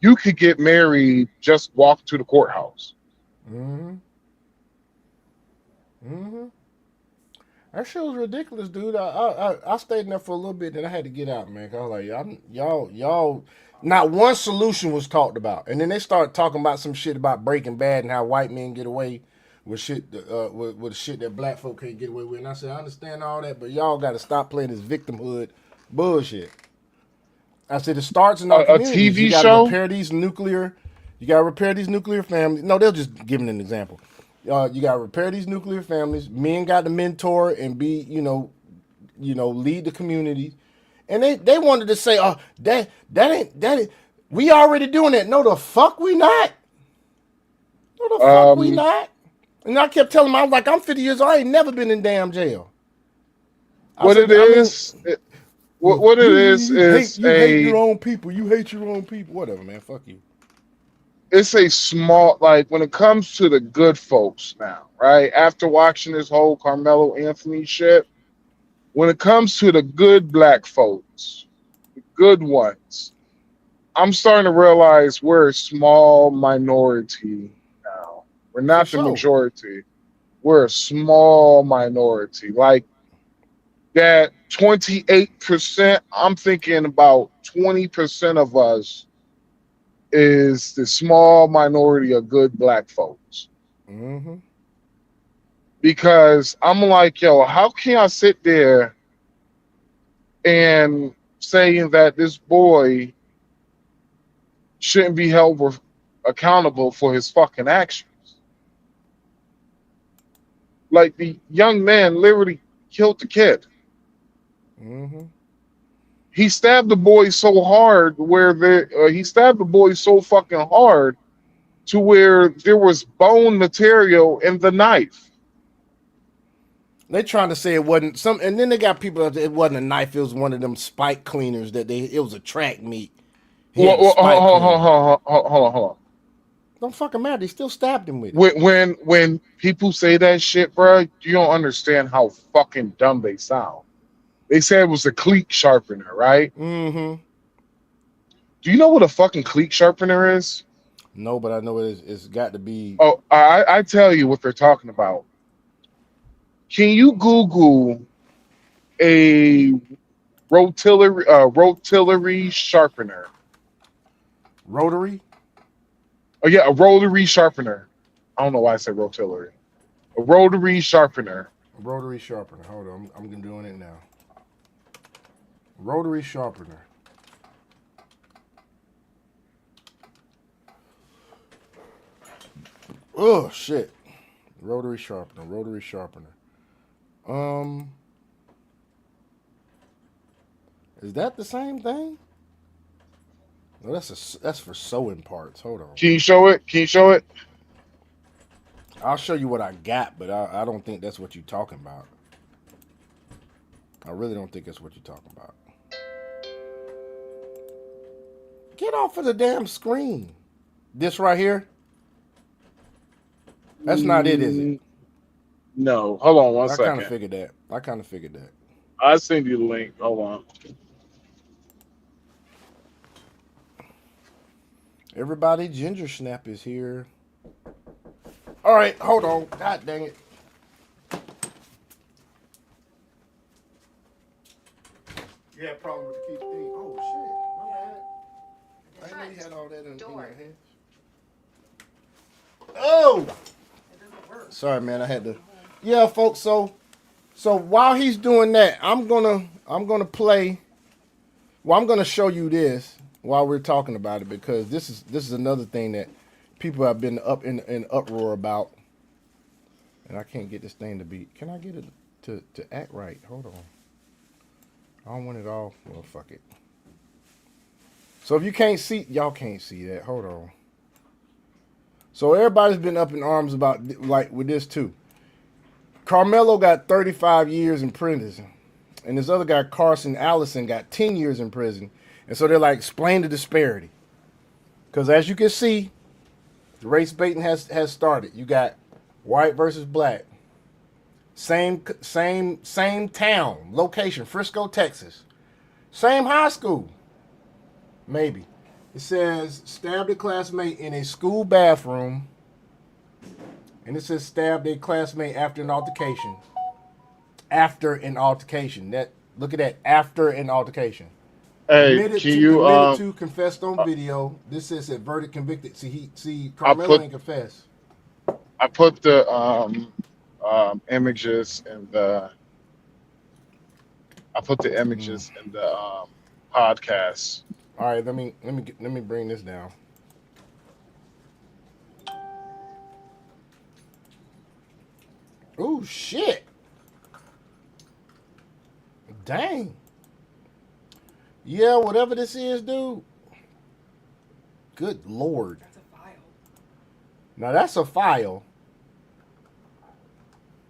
you could get married, just walk to the courthouse. Mm-hmm. Mm-hmm. That shit was ridiculous, dude. I stayed in there for a little bit, then I had to get out, man. 'Cause I was like, y'all. Not one solution was talked about, and then they started talking about some shit about Breaking Bad and how white men get away with shit, with shit that black folk can't get away with. And I said, I understand all that, but y'all got to stop playing this victimhood bullshit. I said it starts in our A communities. You TV got to show? repair these nuclear. You got to repair these nuclear families. No, they'll just give an example. You got to repair these nuclear families. Men got to mentor and be, lead the community. And they wanted to say, oh, that ain't. We already doing that. No, the fuck we not. No, the fuck we not. And I kept telling them, I was like, I'm 50 years old. I ain't never been in damn jail. What it is is you hate your own people. You hate your own people. Whatever, man. Fuck you. it's a small, like, when it comes to the good folks now, right? After watching this whole Karmelo Anthony shit, when it comes to the good black folks, the good ones, I'm starting to realize we're a small minority now. We're For not the sure. majority. We're a small minority. Like that 28%, I'm thinking about 20% of us is the small minority of good black folks. Mm-hmm. Because I'm like, yo, how can I sit there and saying that this boy shouldn't be held accountable for his fucking actions? Like, the young man literally killed the kid. Mm-hmm. He stabbed the boy so hard he stabbed the boy so fucking hard to where there was bone material in the knife. They trying to say it wasn't some, and then they got people. It wasn't a knife. It was one of them spike cleaners it was a track meet. He had a spike cleaner. Hold on. Don't fucking matter. They still stabbed him with it. When people say that shit, bro, you don't understand how fucking dumb they sound. They said it was a cleat sharpener, right? Mm-hmm. Do you know what a fucking cleat sharpener is? No, but I know it is. It's got to be. Oh, I tell you what they're talking about. Can you Google a rotary sharpener? Rotary. Oh yeah, a rotary sharpener. I don't know why I said rotary. A rotary sharpener. Rotary sharpener. Hold on, I'm doing it now. Rotary sharpener. Oh shit. Rotary sharpener. Rotary sharpener. Is that the same thing? No, that's for sewing parts. Hold on. Can you show it? Can you show it? I'll show you what I got, but I don't think that's what you're talking about. I really don't think that's what you're talking about. Get off of the damn screen. This right here? That's not it, is it? No. Hold on one second. I kind of figured that. I'll send you the link. Hold on. Everybody, Ginger Snap is here. All right, hold on. God dang it. You had a problem with the key thing. Oh, shit. My bad. I didn't know you had all that in your head. Oh! Sorry, man. I had to. Yeah, folks. So while he's doing that, I'm gonna play. Well, I'm gonna show you this while we're talking about it, because this is another thing that people have been up in uproar about, and I can't get this thing to be. Can I get it to act right? Hold on. I don't want it all. Well, fuck it. So if you can't see, y'all can't see that. Hold on. So everybody's been up in arms about, like, with this too. Karmelo got 35 years in prison, and this other guy, Carson Allison, got 10 years in prison. And so they're like, explain the disparity. Because as you can see, the race baiting has started. You got white versus black. Same town, location, Frisco, Texas. Same high school. Maybe. It says, stabbed a classmate in a school bathroom And it says stabbed a classmate after an altercation. After an altercation. Look at that. After an altercation. Hey, Admitted can to, you confessed on video. This says that verdict convicted. See, I Karmelo put ain't confessed. I put the images in the podcast. All right, let me bring this down. Oh shit! Dang. Yeah, whatever this is, dude. Good lord. That's a file. Now that's a file.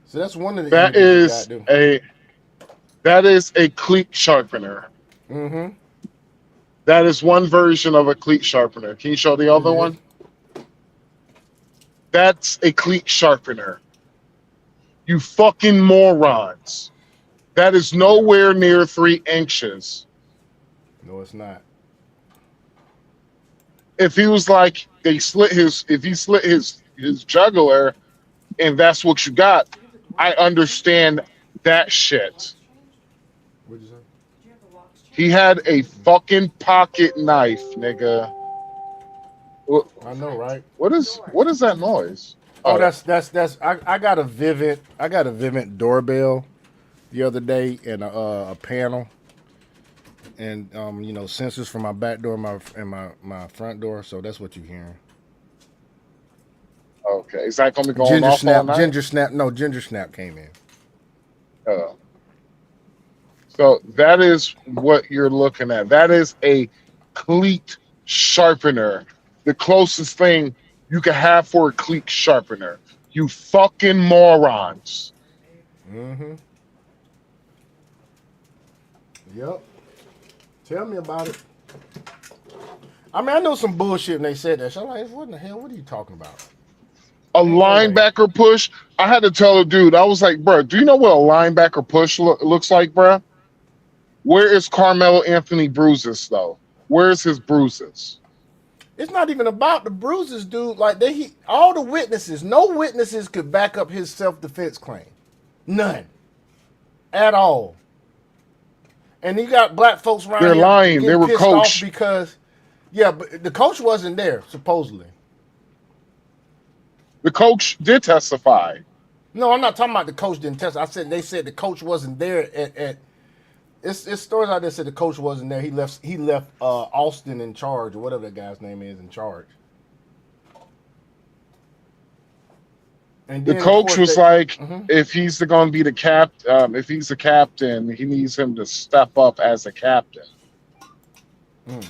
So that's one of the That images you got, that is a cleat sharpener. Mm-hmm. That is one version of a cleat sharpener. Can you show the other one? That's a cleat sharpener. You fucking morons. That is nowhere near 3 inches. No, it's not. If he was like if he slit his jugular and that's what you got, I understand that shit. What'd you say? Did you have the locks changed? He had a fucking pocket knife, nigga. I know, right? What is that noise? Oh, that's I got a Vivint doorbell the other day and a panel and sensors for my back door and my front door, so that's what you're hearing. Okay, is that gonna be going off all night? Ginger Snap came in. So that is what you're looking at. That is a cleat sharpener. The closest thing you can have for a cleat sharpener. You fucking morons. Mm-hmm. Yep. Tell me about it. I mean, I know some bullshit when they said that. So I'm like, what in the hell? What are you talking about? A linebacker push. I had to tell a dude. I was like, bro, do you know what a linebacker push looks like, bro? Where is Karmelo Anthony bruises though? Where's his bruises? It's not even about the bruises, dude. Like all the witnesses, no witnesses could back up his self-defense claim. None. At all. And you got black folks around They're here lying. getting They were pissed coached. off because, but the coach wasn't there, supposedly. The coach did testify. No, I'm not talking about the coach didn't testify. They said the coach wasn't there at it's stories out there said the coach wasn't there. He left Austin in charge or whatever that guy's name is in charge. And The then, coach was like, Mhm. if he's going to be if he's the captain, he needs him to step up as a captain. Mm.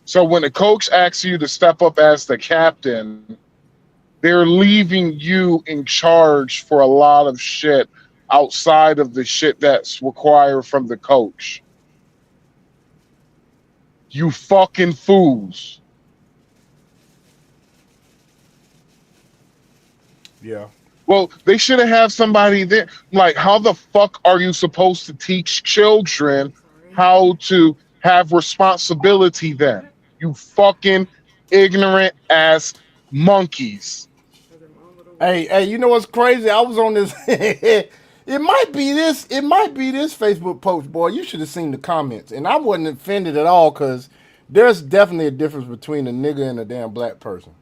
So when the coach asks you to step up as the captain, they're leaving you in charge for a lot of shit outside of the shit that's required from the coach. You fucking fools. Yeah. Well, they should have somebody there. Like, how the fuck are you supposed to teach children how to have responsibility then? You fucking ignorant ass monkeys. Hey, you know what's crazy? I was on this. It might be this Facebook post, boy. You should have seen the comments, and I wasn't offended at all because there's definitely a difference between a nigga and a damn black person.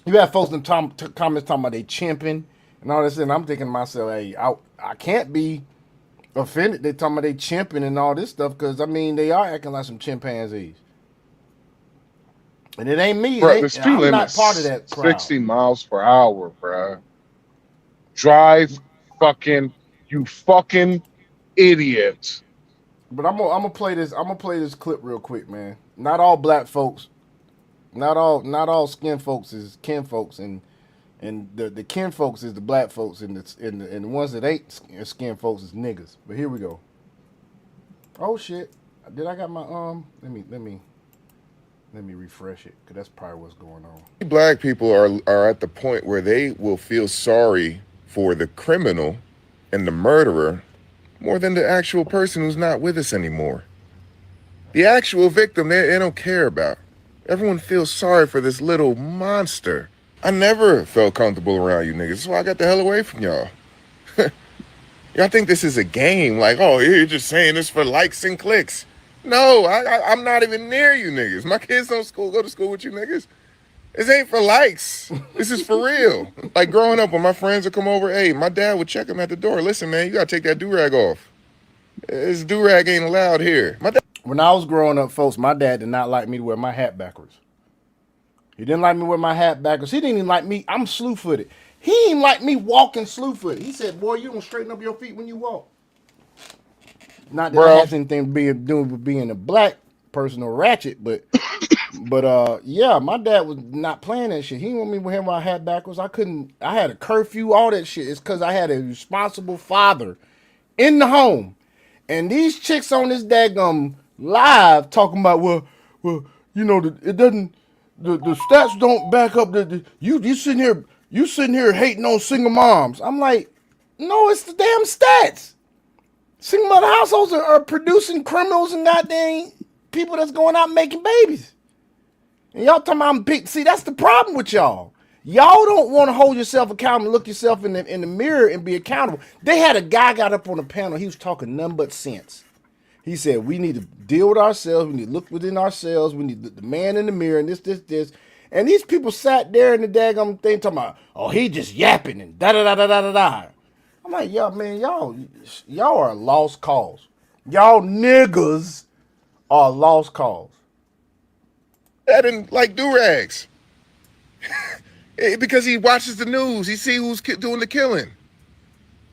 You have folks in comments talking about they chimping and all this, and I'm thinking to myself, hey, I can't be offended. They talking about they chimping and all this stuff because I mean they are acting like some chimpanzees. And it ain't me. Bro, the speed I'm limit not part of that crowd. 60 miles per hour, bro. Drive you fucking idiot. But I'm gonna play this. I'm gonna play this clip real quick, man. Not all black folks, not all skin folks is kin folks, and the kin folks is the black folks, and the ones that ain't skin folks is niggas. But here we go. Oh shit! Did I got my Let me refresh it, because that's probably what's going on. Black people are at the point where they will feel sorry for the criminal and the murderer more than the actual person who's not with us anymore. The actual victim, they don't care about. Everyone feels sorry for this little monster. I never felt comfortable around you niggas. That's why I got the hell away from y'all. Y'all think this is a game? Like, oh, you're just saying this for likes and clicks. No, I'm not even near you niggas. My kids don't go to school with you niggas. This ain't for likes. This is for real. Like growing up, when my friends would come over, hey, my dad would check them at the door. Listen, man, you gotta take that do-rag off. This do-rag ain't allowed here. My dad. When I was growing up, folks, my dad did not like me to wear my hat backwards. He didn't like me wear my hat backwards. He didn't even like me. I'm slew-footed. He didn't like me walking slew-footed. He said, boy, you don't straighten up your feet when you walk. Not that that has anything to do with being a black person or ratchet, but yeah, my dad was not playing that shit. He didn't want me wearing my hat backwards. I had a curfew, all that shit. It's because I had a responsible father in the home. And these chicks on this daggum live talking about, well, you know, it doesn't, the stats don't back up you sitting here hating on single moms. I'm like, no, it's the damn stats. Single mother households are producing criminals and goddamn people that's going out making babies. And y'all talking about I'm big. See, that's the problem with y'all. Y'all don't want to hold yourself accountable, look yourself in the mirror and be accountable. They had a guy got up on the panel. He was talking nothing but sense. He said, we need to deal with ourselves. We need to look within ourselves. We need the man in the mirror and this. And these people sat there in the daggum thing talking about, oh, he just yapping and da-da-da-da-da-da-da. I'm like, y'all, man, y'all are a lost cause. Y'all niggas are a lost cause. I didn't like do-rags. Because he watches the news. He see who's doing the killing.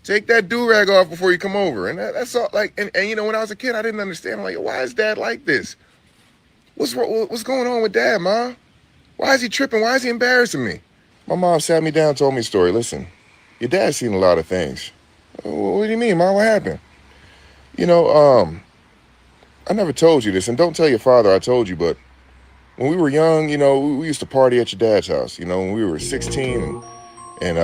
Take that do-rag off before you come over. And that's all. Like, and you know, when I was a kid, I didn't understand. I'm like, why is dad like this? What's going on with dad, Ma? Why is he tripping? Why is he embarrassing me? My mom sat me down, told me a story. Listen, your dad's seen a lot of things. What do you mean, Ma? What happened? You know, I never told you this, and don't tell your father I told you, but when we were young, you know, we used to party at your dad's house, you know, when we were 16, and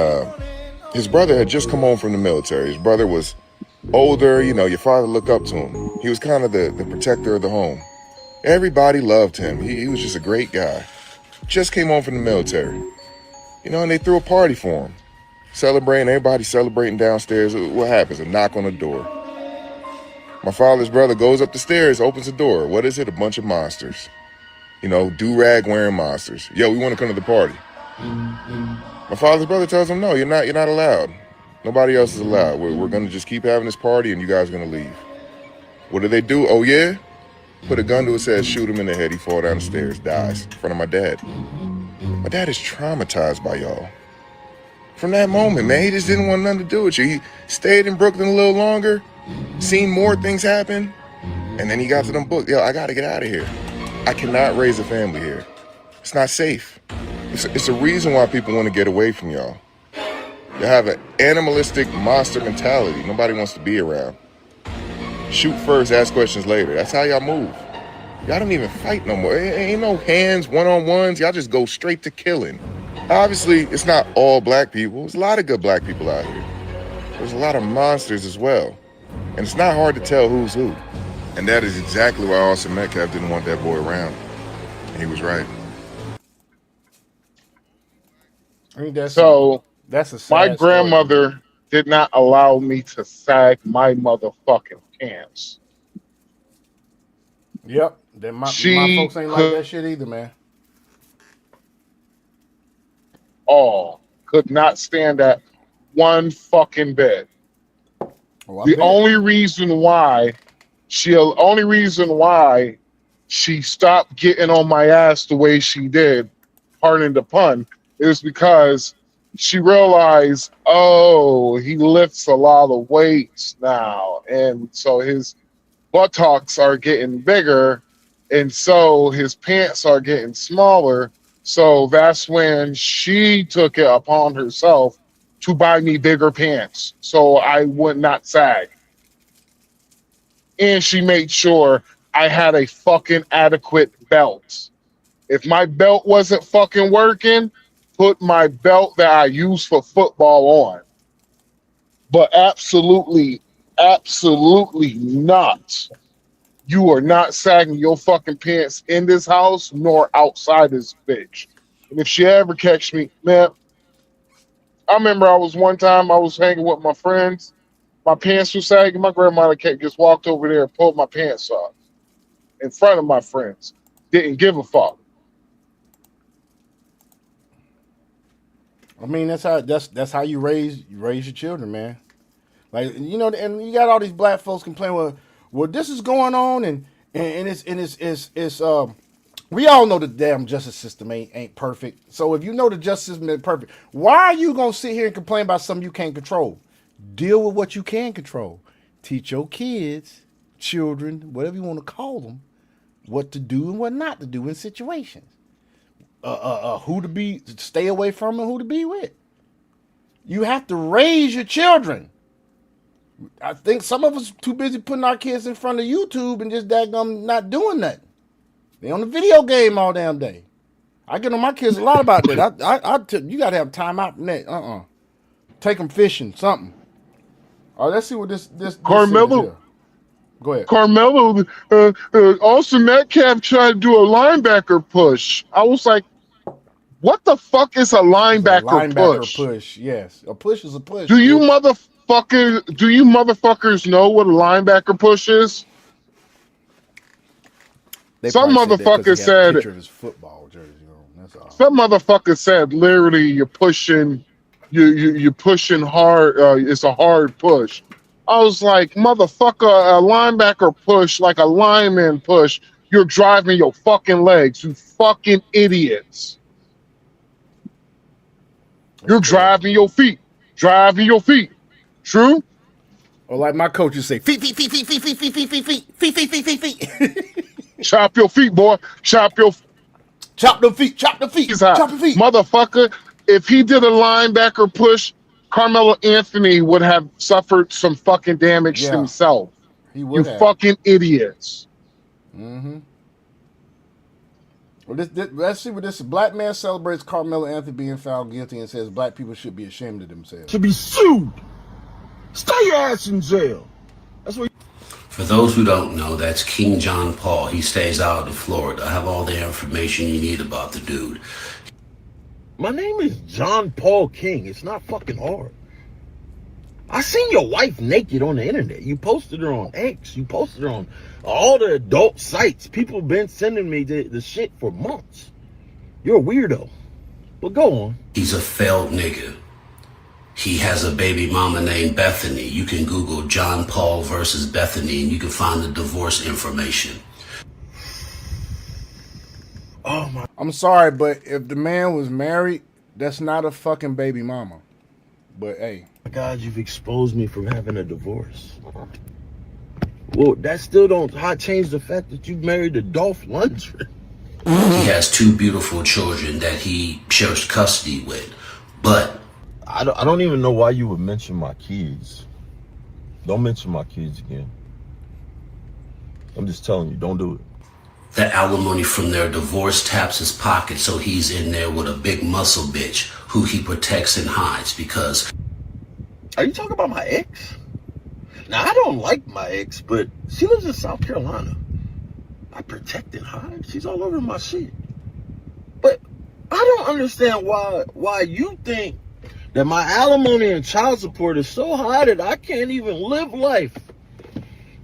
his brother had just come home from the military. His brother was older, you know, your father looked up to him. He was kind of the protector of the home. Everybody loved him. He was just a great guy. Just came home from the military, you know, and they threw a party for him. Celebrating, everybody celebrating downstairs. What happens? A knock on the door. My father's brother goes up the stairs, opens the door. What is it? A bunch of monsters. You know, do-rag wearing monsters. Yo, we want to come to the party. My father's brother tells him, no, you're not allowed. Nobody else is allowed. We're going to just keep having this party and you guys are going to leave. What do? Oh, yeah? Put a gun to his head, shoot him in the head. He fall down the stairs, dies in front of my dad. My dad is traumatized by y'all. From that moment, man, he just didn't want nothing to do with you. He stayed in Brooklyn a little longer, seen more things happen, and then he got to them books. Yo, I got to get out of here. I cannot raise a family here. It's not safe. It's a reason why people want to get away from y'all. You have an animalistic monster mentality. Nobody wants to be around. Shoot first, ask questions later. That's how y'all move. Y'all don't even fight no more. Ain't no hands, one-on-ones. Y'all just go straight to killing. Obviously, it's not all black people. There's a lot of good black people out here. There's a lot of monsters as well. And it's not hard to tell who's who. And that is exactly why Austin Metcalf didn't want that boy around. And he was right. I think that's So a sad my story. grandmother did not allow me to sag my motherfucking pants. Yep. Then my She folks ain't like that shit either, man. Could not stand that one fucking bit. Oh, The only reason why she stopped getting on my ass the way she did, pardon the pun, is because she realized, oh, he lifts a lot of weights now, and so his buttocks are getting bigger, and so his pants are getting smaller. So that's when she took it upon herself to buy me bigger pants so I would not sag. And she made sure I had a fucking adequate belt. If my belt wasn't fucking working, put my belt that I use for football on. But absolutely not. You are not sagging your fucking pants in this house nor outside this bitch. And if she ever catch me, man, I remember I was hanging with my friends. My pants were sagging. My grandmother just walked over there and pulled my pants off in front of my friends. Didn't give a fuck. I mean, that's how you raise your children, man. Like, you know, and you got all these black folks complaining, well, this is going on, and it's we all know the damn justice system ain't perfect. So if you know the justice system ain't perfect, why are you gonna sit here and complain about something you can't control? Deal with what you can control. Teach your kids, children, whatever you want to call them, what to do and what not to do in situations. Who to stay away from and who to be with. You have to raise your children. I think some of us too busy putting our kids in front of YouTube and just daggum not doing nothing. They on the video game all damn day. I get on my kids a lot about that. You got to have time out from that. Take them fishing, something. All right, let's see what this Karmelo. Here. Go ahead. Karmelo, Austin Metcalf tried to do a linebacker push. I was like, what the fuck is a linebacker push? Yes. A push is a push. Do you motherfuckers know what a linebacker push is? Some motherfucker said picture of his football jersey on. That's all. Some motherfucker said literally you're pushing hard, it's a hard push. I was like, motherfucker, a linebacker push, like a lineman push, you're driving your fucking legs, you fucking idiots. You're driving your feet. True? Or like my coaches say, feet. Chop your feet, boy. Chop the feet. Motherfucker, if he did a linebacker push, Karmelo Anthony would have suffered some fucking damage himself. He would have. Fucking idiots. Mm-hmm. Well, let's see what this is. Black man celebrates Karmelo Anthony being found guilty and says black people should be ashamed of themselves. Should be sued. Stay your ass in jail. That's what. For those who don't know, that's King John Paul. He stays out in Florida. I have all the information you need about the dude. My name is John Paul King. It's not fucking hard. I seen your wife naked on the internet. You posted her on X. You posted her on all the adult sites. People been sending me the shit for months. You're a weirdo. But go on. He's a failed nigga. He has a baby mama named Bethany. You can Google John Paul versus Bethany and you can find the divorce information. Oh my. I'm sorry, but if the man was married, that's not a fucking baby mama. But hey. My God, you've exposed me from having a divorce. Well, that still don't change the fact that you married a Dolph Lundgren. He has 2 beautiful children that he shares custody with. But I don't even know why you would mention my kids. Don't mention my kids again. I'm just telling you, don't do it. The alimony from their divorce taps his pocket, so he's in there with a big muscle bitch who he protects and hides because... Are you talking about my ex? Now, I don't like my ex, but she lives in South Carolina. I protect and hide. She's all over my shit. But I don't understand why you think that my alimony and child support is so high that I can't even live life.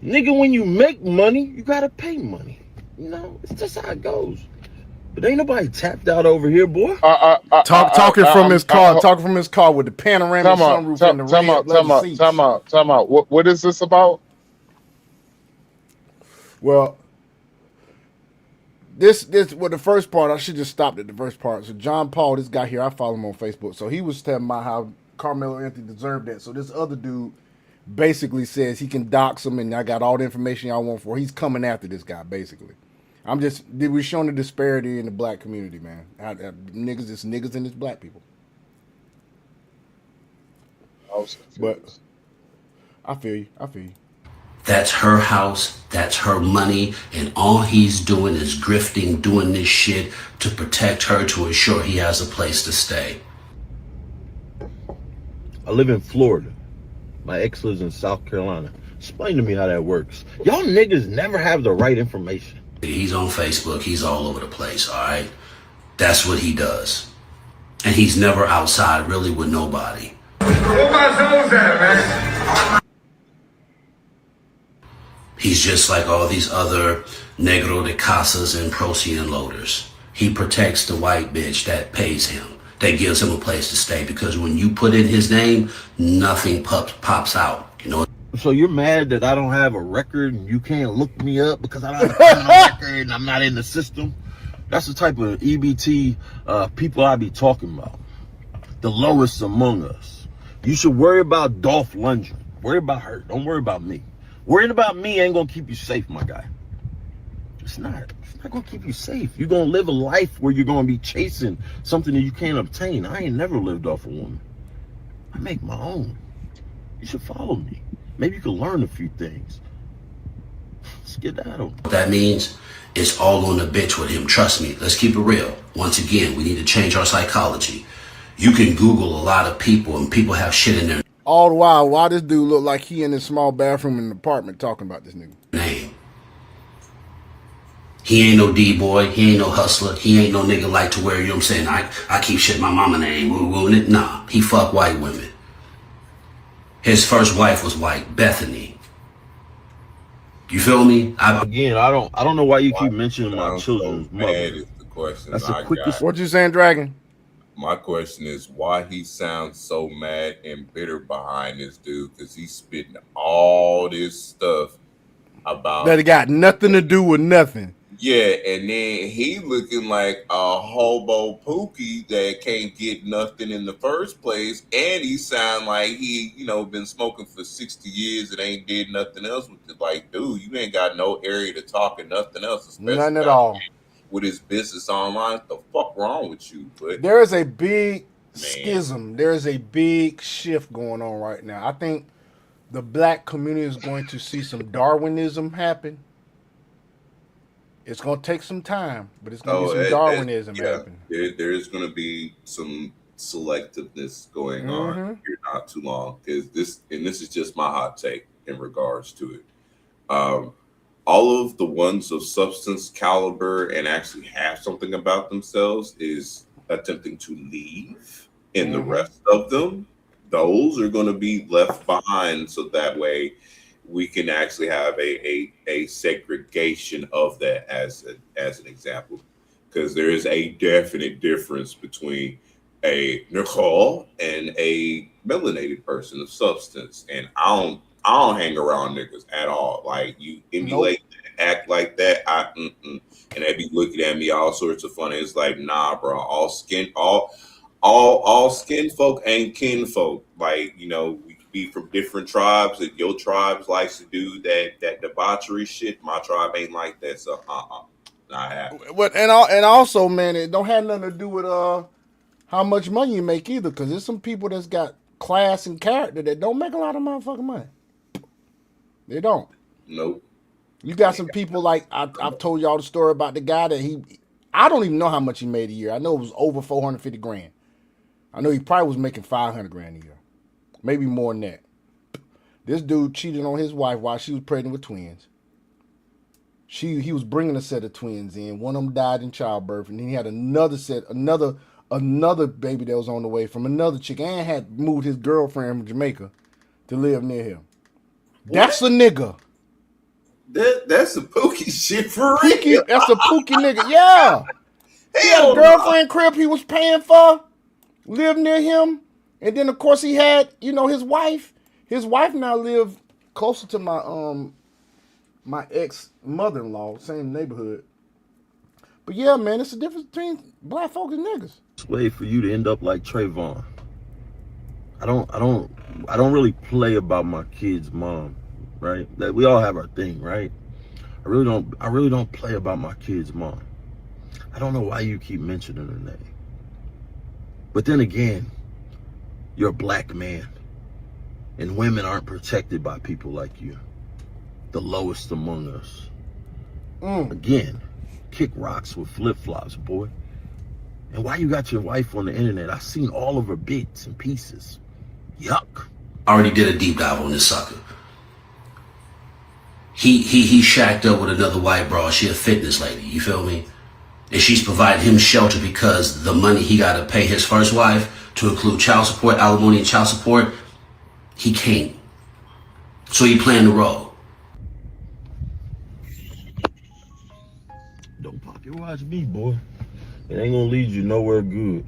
Nigga, when you make money, you gotta pay money. You know, it's just how it goes. But ain't nobody tapped out over here, boy. Talking from his car with the panoramic sunroof and the red leather seats. Time out. What is this about? Well, the first part, I should just stopped at the first part. So John Paul, this guy here, I follow him on Facebook. So he was telling about how Karmelo Anthony deserved that. So this other dude basically says he can dox him, and I got all the information y'all want for. He's coming after this guy, basically. We're showing the disparity in the black community, man. Niggas and it's black people. But I feel you. That's her house, that's her money, and all he's doing is grifting, doing this shit to protect her, to ensure he has a place to stay. I live in Florida. My ex lives in South Carolina. Explain to me how that works. Y'all niggas never have the right information. He's on Facebook, he's all over the place, all right? That's what he does. And he's never outside really with nobody. Where my toes at, man? He's just like all these other negro de casas and proceeding loaders. He protects the white bitch that pays him, that gives him a place to stay, because when you put in his name, nothing pops out. You know. So you're mad that I don't have a record and you can't look me up because I don't have a criminal record and I'm not in the system? That's the type of EBT people I be talking about. The lowest among us. You should worry about Dolph Lundgren. Worry about her. Don't worry about me. Worrying about me ain't gonna keep you safe, my guy. It's not gonna keep you safe. You're gonna live a life where you're gonna be chasing something that you can't obtain. I ain't never lived off a woman. I make my own. You should follow me. Maybe you can learn a few things. Skedaddle. What that means is all on the bitch with him. Trust me. Let's keep it real. Once again, we need to change our psychology. You can Google a lot of people and people have shit in their All the while, why this dude look like he in his small bathroom in the apartment talking about this nigga? name. He ain't no D-boy. He ain't no hustler. He ain't no nigga like to where, you know what I'm saying, I keep shit my mama name. Nah, he fuck white women. His first wife was white, Bethany. You feel me? Again, I don't know why you keep mentioning my children's Mad mother. is the question. That's the I quickest. got. What you saying, Dragon? My question is why he sounds so mad and bitter behind this dude, because he's spitting all this stuff about That it got nothing to do with nothing. yeah, and then he looking like a hobo pookie that can't get nothing in the first place, and he sound like he, been smoking for 60 years and ain't did nothing else with it. Like, dude, you ain't got no area to talk and nothing else, especially None at all. with his business online. What the fuck wrong with you? But There is a big schism. There is a big shift going on right now. I think the black community is going to see some Darwinism happen. It's going to take some time, but it's going to be some Darwinism happen. There is going to be some selectiveness going on here not too long, because this is just my hot take in regards to it. All of the ones of substance caliber and actually have something about themselves is attempting to leave, and the rest of them, those are going to be left behind, so that way we can actually have a segregation of that as an example, because there is a definite difference between a Nicole and a melanated person of substance, and I don't hang around niggas at all. Like, you emulate and act like that, and they be looking at me all sorts of funny. It's like, nah, bro. All skin folk ain't kin folk. Like, we could be from different tribes, and your tribes likes to do that debauchery shit. My tribe ain't like that, so not happening. But and also, man, it don't have nothing to do with how much money you make either, because there's some people that's got class and character that don't make a lot of motherfucking money. They don't. Nope. You got some people like I've told y'all the story about the guy that I don't even know how much he made a year. I know it was over 450 grand. I know he probably was making 500 grand a year, maybe more than that. This dude cheated on his wife while she was pregnant with twins. He was bringing a set of twins in. One of them died in childbirth, and then he had another baby that was on the way from another chick, and had moved his girlfriend from Jamaica to live near him. That's a nigga. That's a pookie shit for real. That's a pookie nigga. Yeah. He had a girlfriend crib he was paying for, lived near him. And then, of course, he had, his wife. His wife now live closer to my ex-mother-in-law, same neighborhood. But yeah, man, it's the difference between black folks and niggas. It's way for you to end up like Trayvon. I don't really play about my kid's mom, right? That we all have our thing, right? I really don't play about my kid's mom. I don't know why you keep mentioning her name. But then again, you're a black man, and women aren't protected by people like you. The lowest among us. Again, kick rocks with flip-flops, boy. And why you got your wife on the internet? I seen all of her bits and pieces. Yuck. Already did a deep dive on this sucker. He shacked up with another white bra. She a fitness lady. You feel me? and she's providing him shelter because the money he got to pay his first wife, to include child support, alimony, and child support, he can't. So he playing the role. Don't pocket watch me, boy. It ain't gonna lead you nowhere good.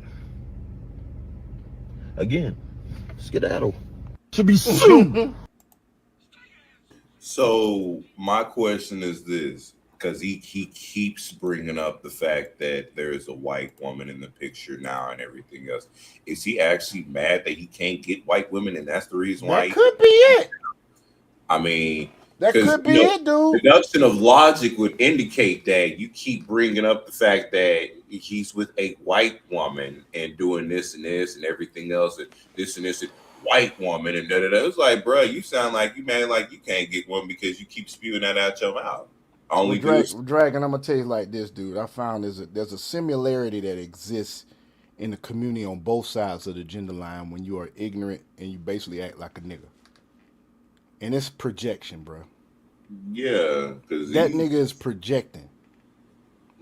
Again, skedaddle. Should be sued. So my question is this, because he keeps bringing up the fact that there is a white woman in the picture now and everything else. Is he actually mad that he can't get white women, and that's the reason why? That could be it. I mean, that could be it, dude. Deduction of logic would indicate that you keep bringing up the fact that he's with a white woman and doing this and everything else, and this and this and white woman and da-da-da. It's like, bro, you sound like you man, like you can't get one because you keep spewing that out your mouth. Only Dragon, I'm gonna tell you like this, dude. I found there's a similarity that exists in the community on both sides of the gender line when you are ignorant and you basically act like a nigga. And it's projection, bro. Yeah, because that nigga is projecting.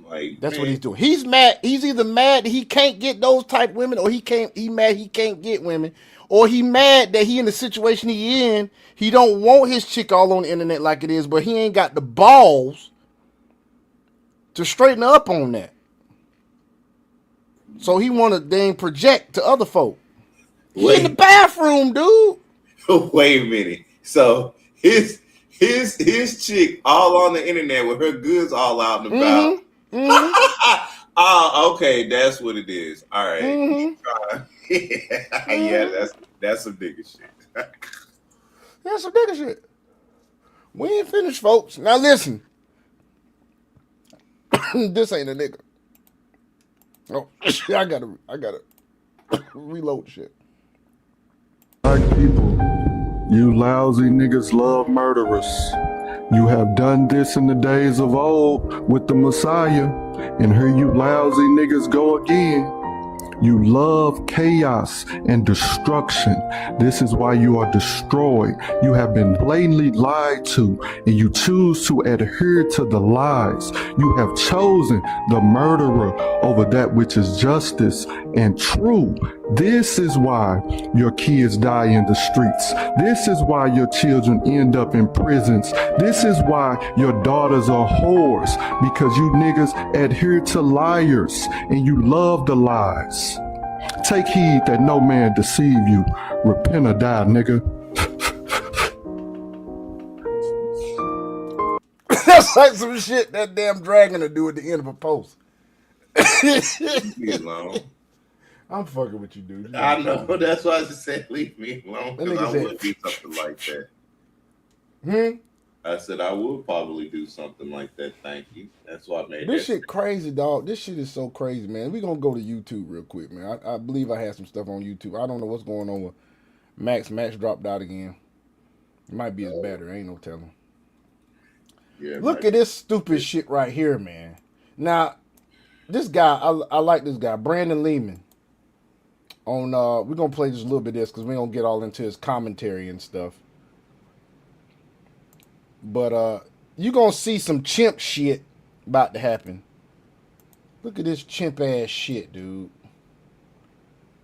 Like, that's what he's doing. He's mad. He's either mad that he can't get those type women, or he mad he can't get women, or he mad that he in the situation he in. He don't want his chick all on the internet like it is, but he ain't got the balls to straighten her up on that. So he want to dang project to other folk. He in the bathroom, dude. Wait a minute. So his chick all on the internet with her goods all out and about. Oh, okay, that's what it is. All right. Yeah, that's some nigga shit. That's some nigga shit. We ain't finished, folks. Now listen. This ain't a nigga. Oh, I gotta reload shit. Black people, you lousy niggas love murderers. You have done this in the days of old with the Messiah, and here you lousy niggas go again. You love chaos and destruction. This is why you are destroyed. You have been blatantly lied to, and you choose to adhere to the lies. You have chosen the murderer over that which is justice and true. This is why your kids die in the streets. This is why your children end up in prisons. This is why your daughters are whores, because you niggas adhere to liars and you love the lies. Take heed that no man deceive you. Repent or die, nigga. That's like some shit that damn dragon to do at the end of a post. Leave me alone. I'm fucking with you, dude. I know. That's why I just said leave me alone. Because I would do something like that. I said I would probably do something like that. Thank you. That's why I made this shit crazy, dog. This shit is so crazy, man. We're going to go to YouTube real quick, man. I believe I had some stuff on YouTube. I don't know what's going on with Max. Max dropped out again. It might be his battery. Ain't no telling. Yeah, look at this stupid shit right here, man. Now, this guy, I like this guy, Brandon Lehman. We're going to play just a little bit of this because we don't get all into his commentary and stuff. But you're going to see some chimp shit about to happen. Look at this chimp ass shit, dude.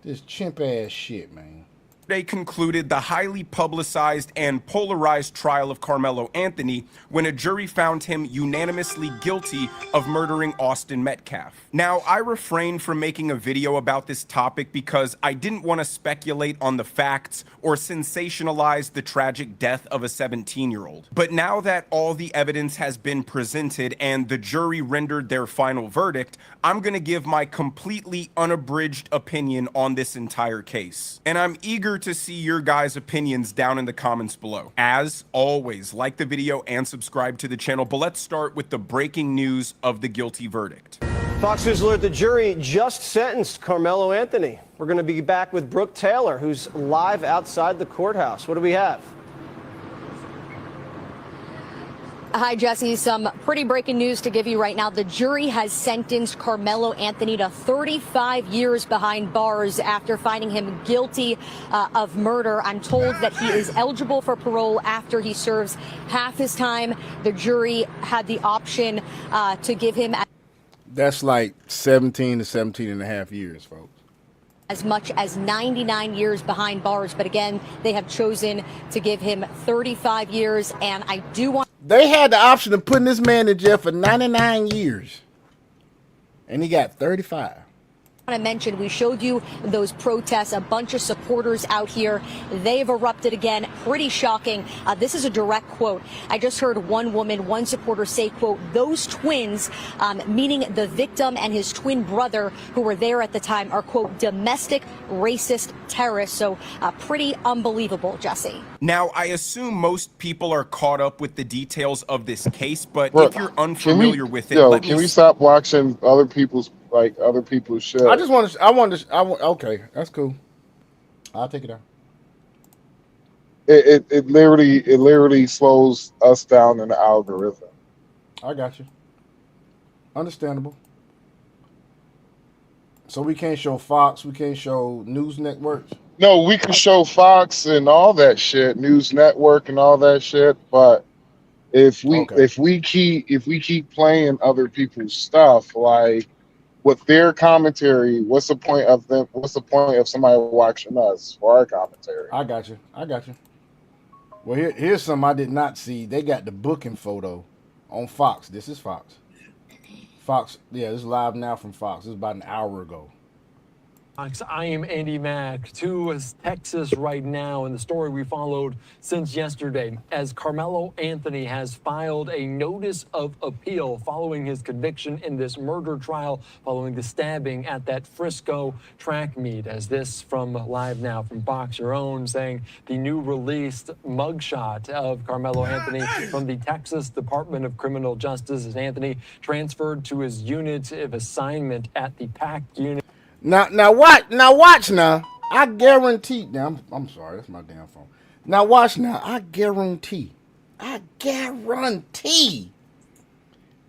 This chimp ass shit, man. They concluded the highly publicized and polarized trial of Karmelo Anthony when a jury found him unanimously guilty of murdering Austin Metcalf. Now, I refrained from making a video about this topic because I didn't want to speculate on the facts or sensationalize the tragic death of a 17-year-old. But now that all the evidence has been presented and the jury rendered their final verdict, I'm going to give my completely unabridged opinion on this entire case. And I'm eager to see your guys' opinions down in the comments below. As always, like the video and subscribe to the channel, but let's start with the breaking news of the guilty verdict. Fox News alert, the jury just sentenced Karmelo Anthony. We're going to be back with Brooke Taylor, who's live outside the courthouse. What do we have? Hi, Jesse. Some pretty breaking news to give you right now. The jury has sentenced Karmelo Anthony to 35 years behind bars after finding him guilty of murder. I'm told that he is eligible for parole after he serves half his time. The jury had the option to give him. That's like 17 to 17 and a half years, folks. As much as 99 years behind bars. But again, they have chosen to give him 35 years. And I do want. They had the option of putting this man in jail for 99 years. And he got 35. I mentioned we showed you those protests, a bunch of supporters out here. They've erupted again. Pretty shocking. This is a direct quote. I just heard one supporter say, quote, those twins, meaning the victim and his twin brother who were there at the time, are, quote, domestic racist terrorists. So pretty unbelievable, Jesse. Now, I assume most people are caught up with the details of this case, but Bro, if you're unfamiliar with it, can we stop watching other people's shit? Okay, that's cool. I'll take it out. It literally slows us down in the algorithm. I got you. Understandable. So we can't show Fox, we can't show news networks. No, we can show Fox and all that shit, News Network and all that shit, but if we keep playing other people's stuff, like with their commentary, what's the point of them? What's the point of somebody watching us for our commentary? I got you. Well, here's something I did not see. They got the booking photo on Fox. This is Fox. Fox, yeah, this is live now from Fox. This is about an hour ago. I am Andy Mack to Texas right now, and the story we followed since yesterday as Karmelo Anthony has filed a notice of appeal following his conviction in this murder trial following the stabbing at that Frisco track meet. As this from live now from Fox Your Own saying the new released mugshot of Karmelo Anthony from the Texas Department of Criminal Justice as Anthony transferred to his unit of assignment at the PAC unit. Now watch now. I guarantee. Now I'm sorry, that's my damn phone. Now watch now. I guarantee.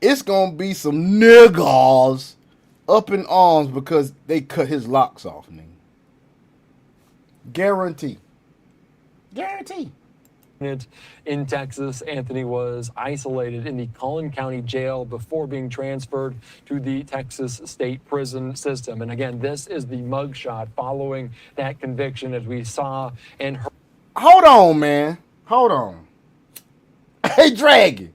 It's gonna be some niggas up in arms because they cut his locks off, nigga. Guarantee. In Texas, Anthony was isolated in the Collin County jail before being transferred to the Texas state prison system. And again, this is the mugshot following that conviction, as we saw and heard. Hold on, man. Hold on. Hey, Dragon.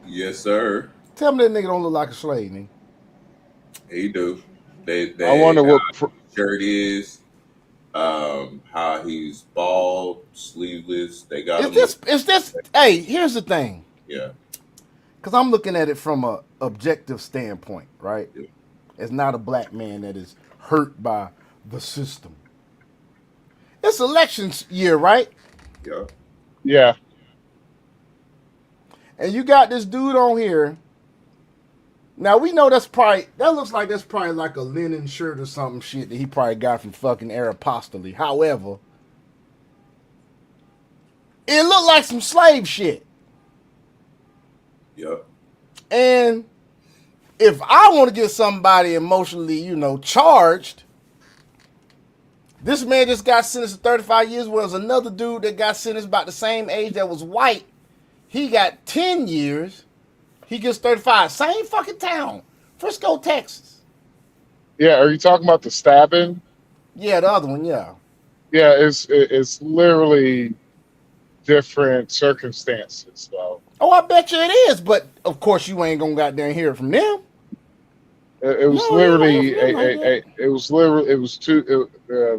Yes, sir. Tell me that nigga don't look like a slave, nigga. He do. They I wonder what shirt is. How he's bald, sleeveless. They got Is this? Hey, here's the thing. Yeah. Because I'm looking at it from a objective standpoint, right? Yeah. It's not a black man that is hurt by the system. It's election year, right? Yeah. Yeah. And you got this dude on here. Now we know that looks like that's probably like a linen shirt or something shit that he probably got from fucking Aeropostale. However, it looked like some slave shit. Yep. And if I want to get somebody emotionally, charged, this man just got sentenced to 35 years, whereas another dude that got sentenced about the same age that was white, he got 10 years. He gets 35. Same fucking town. Frisco, Texas. Yeah, are you talking about the stabbing? Yeah, the other one, yeah. Yeah, it's literally different circumstances, though. Oh, I bet you it is, but of course you ain't gonna goddamn hear it from them. It was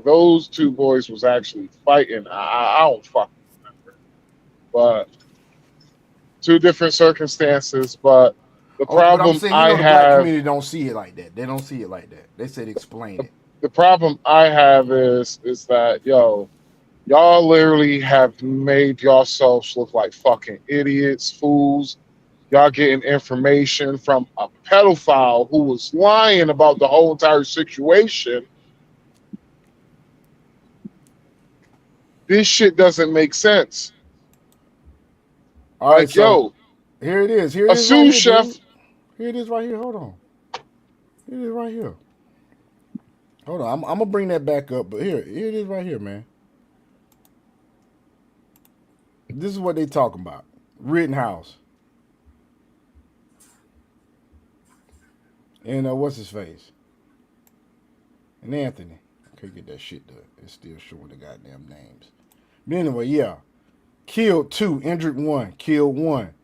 those two boys was actually fighting. I don't fucking remember, but two different circumstances. But the problem I'm saying, I the have, black community don't see it like that. They don't see it like that. They said explain it. the problem I have is that y'all literally have made yourselves look like fucking idiots, fools. Y'all getting information from a pedophile who was lying about the whole entire situation. This shit doesn't make sense. All right, like, yo, here it is. A sous chef. Here it is right here. Hold on. Here it is right here. Hold on. I'm gonna bring that back up, but here it is right here, man. This is what they talking about. Rittenhouse. And what's his face? And Anthony. I can't get that shit done. It's still showing the goddamn names. But anyway, yeah. Killed 2, injured 1, killed 1.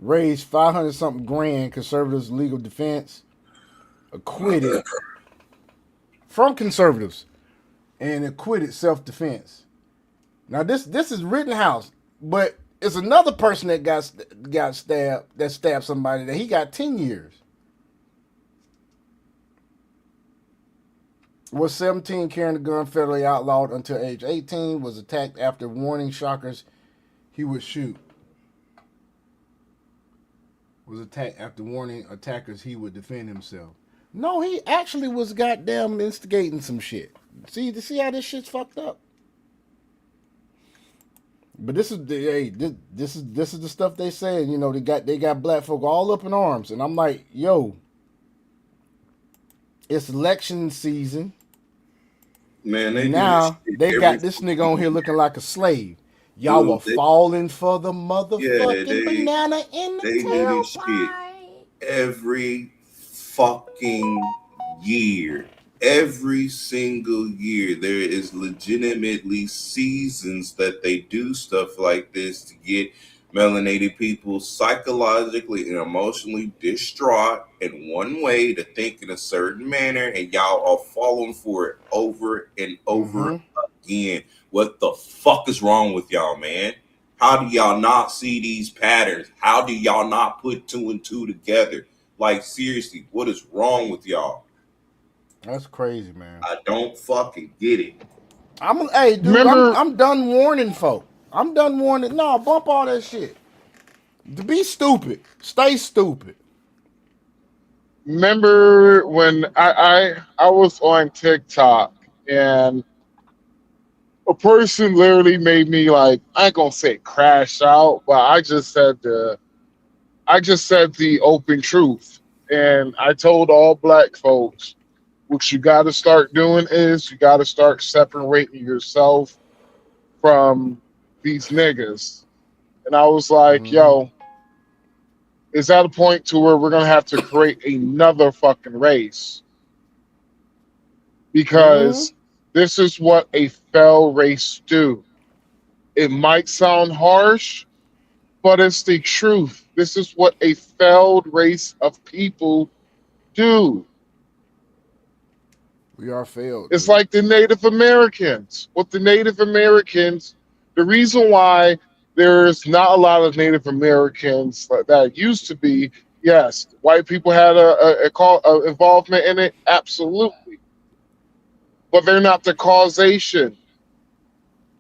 Raised 500 something grand, conservatives legal defense. Acquitted from conservatives and acquitted self-defense. Now this is Rittenhouse, but it's another person that got stabbed, that stabbed somebody, that he got 10 years. Was 17, carrying a gun, federally outlawed until age 18, was attacked after warning shockers he would shoot. Was attacked after warning attackers he would defend himself. No, he actually was goddamn instigating some shit. See how this shit's fucked up. But this is the stuff they saying. You know, they got black folk all up in arms, and I'm like, yo, it's election season. Man, they got this nigga on here looking like a slave. Y'all were falling for the motherfucking banana in the tailpipe. Every fucking year. Every single year, there is legitimately seasons that they do stuff like this to get melanated people psychologically and emotionally distraught in one way, to think in a certain manner, and y'all are falling for it over and over again. What the fuck is wrong with y'all, man? How do y'all not see these patterns? How do y'all not put 2 and 2 together? Like, seriously, what is wrong with y'all? That's crazy, man. I don't fucking get it. Hey, dude, I'm done warning folk. I'm done warning. No, bump all that shit. To be stupid. Stay stupid. Remember when I was on TikTok and a person literally made me, like, I ain't gonna say crash out, but I just said the open truth. And I told all black folks, what you got to start doing is you got to start separating yourself from these niggas. And I was like, yo, is that a point to where we're going to have to create another fucking race? Because this is what a fell race do. It might sound harsh, but it's the truth. This is what a failed race of people do. We are failed. It's like the Native Americans. With the Native Americans, the reason why there's not a lot of Native Americans that used to be, yes, white people had a involvement in it, absolutely. But they're not the causation.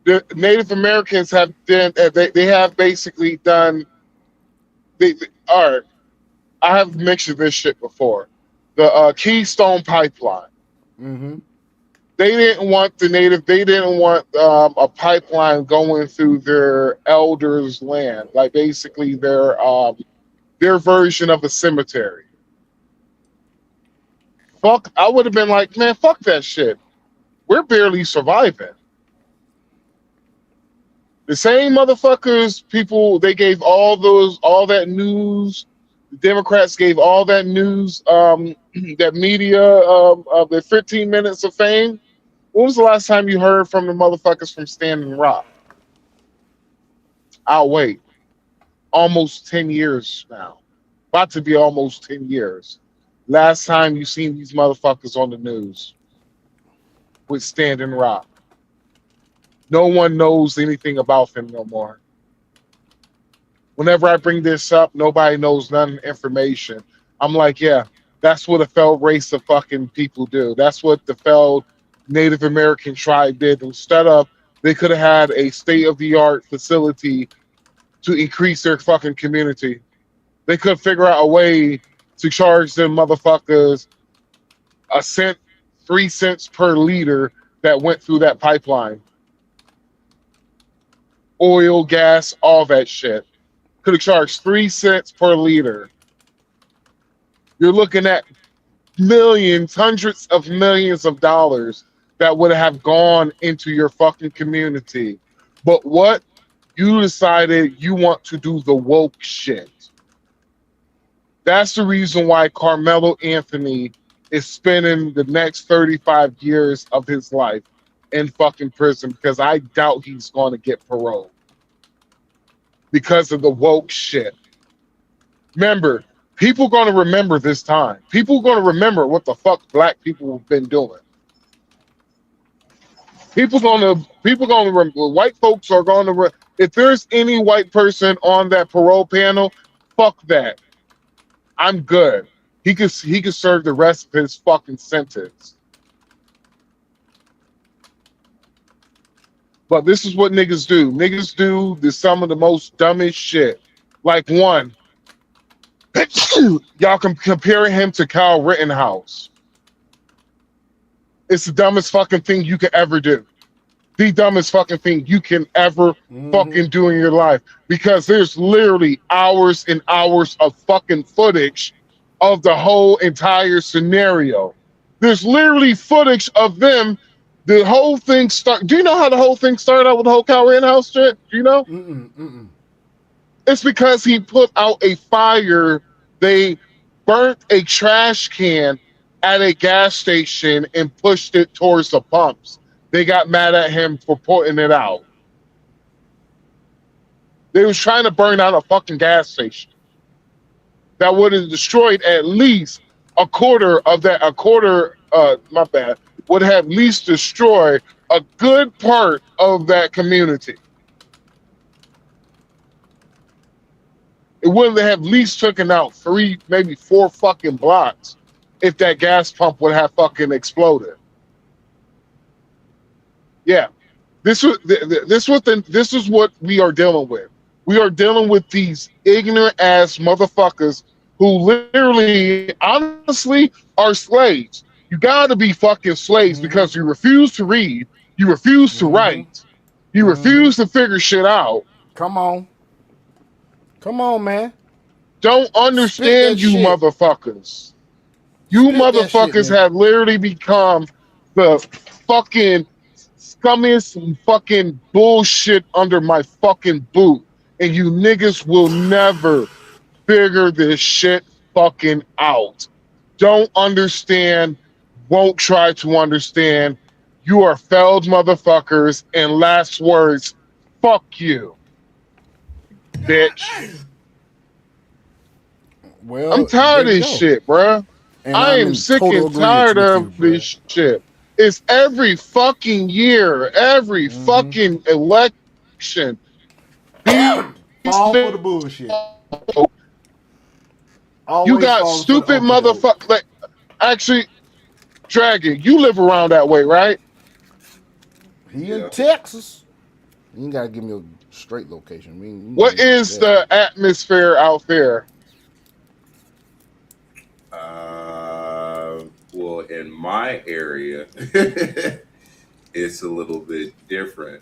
The Native Americans have been, they have basically done, all right, I have mentioned this shit before. The Keystone Pipeline. They didn't want a pipeline going through their elders' land, like basically their version of a cemetery. Fuck, I would have been like, man, fuck that shit. We're barely surviving. The same motherfuckers, people, they gave all that news. The Democrats gave all that news, that media, of the 15 minutes of fame. When was the last time you heard from the motherfuckers from Standing Rock? I'll wait. Almost 10 years now. About to be almost 10 years. Last time you seen these motherfuckers on the news with Standing Rock. No one knows anything about them no more. Whenever I bring this up, nobody knows none of the information. I'm like, yeah, that's what a failed race of fucking people do. That's what the failed Native American tribe did. Instead of, they could have had a state-of-the-art facility to increase their fucking community. They could figure out a way to charge them motherfuckers a cent, 3 cents per liter that went through that pipeline. Oil, gas, all that shit. Could have charged 3 cents per liter. You're looking at millions, hundreds of millions of dollars that would have gone into your fucking community. But what? You decided you want to do the woke shit. That's the reason why Karmelo Anthony is spending the next 35 years of his life in fucking prison, because I doubt he's going to get parole because of the woke shit. Remember, people going to remember this time. People going to remember what the fuck black people have been doing. People going to remember. White folks are going to. If there's any white person on that parole panel, fuck that. I'm good. He could serve the rest of his fucking sentence. But this is what niggas do. Niggas do some of the most dumbest shit. Like one, y'all comparing him to Kyle Rittenhouse. It's the dumbest fucking thing you could ever do. The dumbest fucking thing you can ever fucking do in your life. Because there's literally hours and hours of fucking footage of the whole entire scenario. There's literally footage of them. The whole thing do you know how the whole thing started out with the whole Kyle Rittenhouse shit? Do you know? It's because he put out a fire. They burnt a trash can at a gas station and pushed it towards the pumps. They got mad at him for putting it out. They was trying to burn out a fucking gas station that would have destroyed at least a quarter of that. Would have at least destroyed a good part of that community. It would have at least taken out 3, maybe 4 fucking blocks if that gas pump would have fucking exploded. Yeah, this is what we are dealing with. We are dealing with these ignorant ass motherfuckers who literally, honestly, are slaves. You gotta be fucking slaves because you refuse to read, you refuse to write, you refuse to figure shit out. Come on, man. Don't understand you shit. motherfuckers. You motherfuckers have literally become the fucking scummiest fucking bullshit under my fucking boot. And you niggas will never figure this shit fucking out. Don't understand, won't try to understand. You are failed motherfuckers, and last words, fuck you, bitch. Well, I'm tired of this shit, bruh. I am sick and tired of this shit. It's every fucking year, every fucking election. All for the bullshit. You got stupid motherfuckers. Like, actually, Dragon, you live around that way, right? He in Texas. You ain't gotta give me a straight location. What is the atmosphere out there? Well, in my area, it's a little bit different.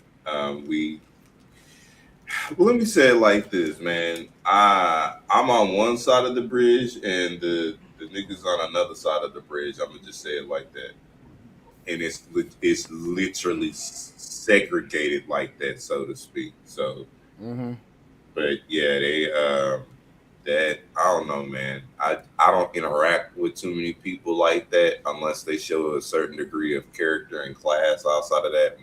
Let me say it like this, man. I'm on one side of the bridge, and the niggas on another side of the bridge. I'm gonna just say it like that, and it's literally segregated like that, so to speak. So, but yeah, that I don't know, man. I don't interact with too many people like that unless they show a certain degree of character and class. Outside of that,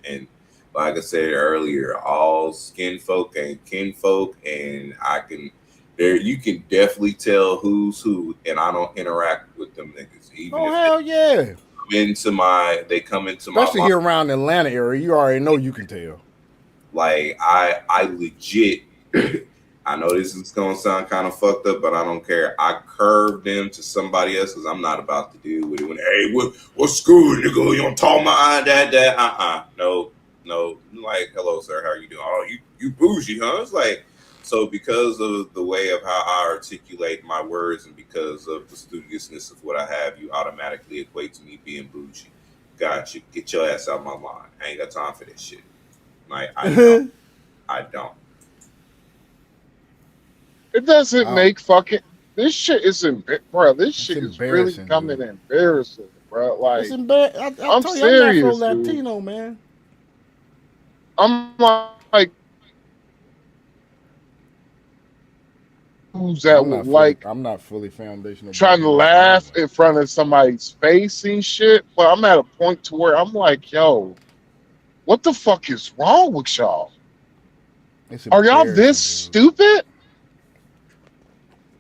and like I said earlier, all skin folk ain't kinfolk, and you can definitely tell who's who, and I don't interact with them niggas. Even hell yeah! They come into my especially here around the Atlanta area. You already know you can tell. Like I legit. I know this is gonna sound kind of fucked up, but I don't care. I curved them to somebody else because I'm not about to deal with it. When hey, what's good, nigga? You don't talk my eye, that. No. Like, hello, sir. How you doing? Oh, you bougie, huh? It's like, so because of the way of how I articulate my words and because of the studiousness of what I have, you automatically equate to me being bougie. Gotcha. Get your ass out of my line. I ain't got time for this shit. Like, I don't. It doesn't make fucking. This shit is bro. This shit is really becoming embarrassing, bro. Like, it's embarrassing. I'm serious, I'm not Latino, man. I'm like, dudes that I'm would not like I'm not fully foundational. trying to laugh in front of somebody's face and shit, but I'm at a point to where I'm like, yo, what the fuck is wrong with y'all? It's Are y'all this embarrassing, dude. stupid?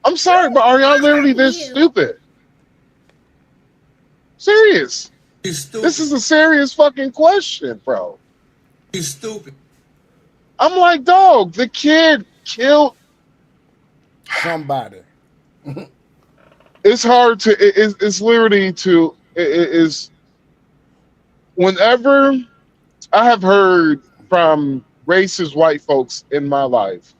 I'm sorry, but are y'all literally this stupid? Serious. This is a serious fucking question, bro. He's stupid. I'm like, dog, the kid killed somebody. It's hard to, it's literally to, it is, whenever I have heard from racist white folks in my life,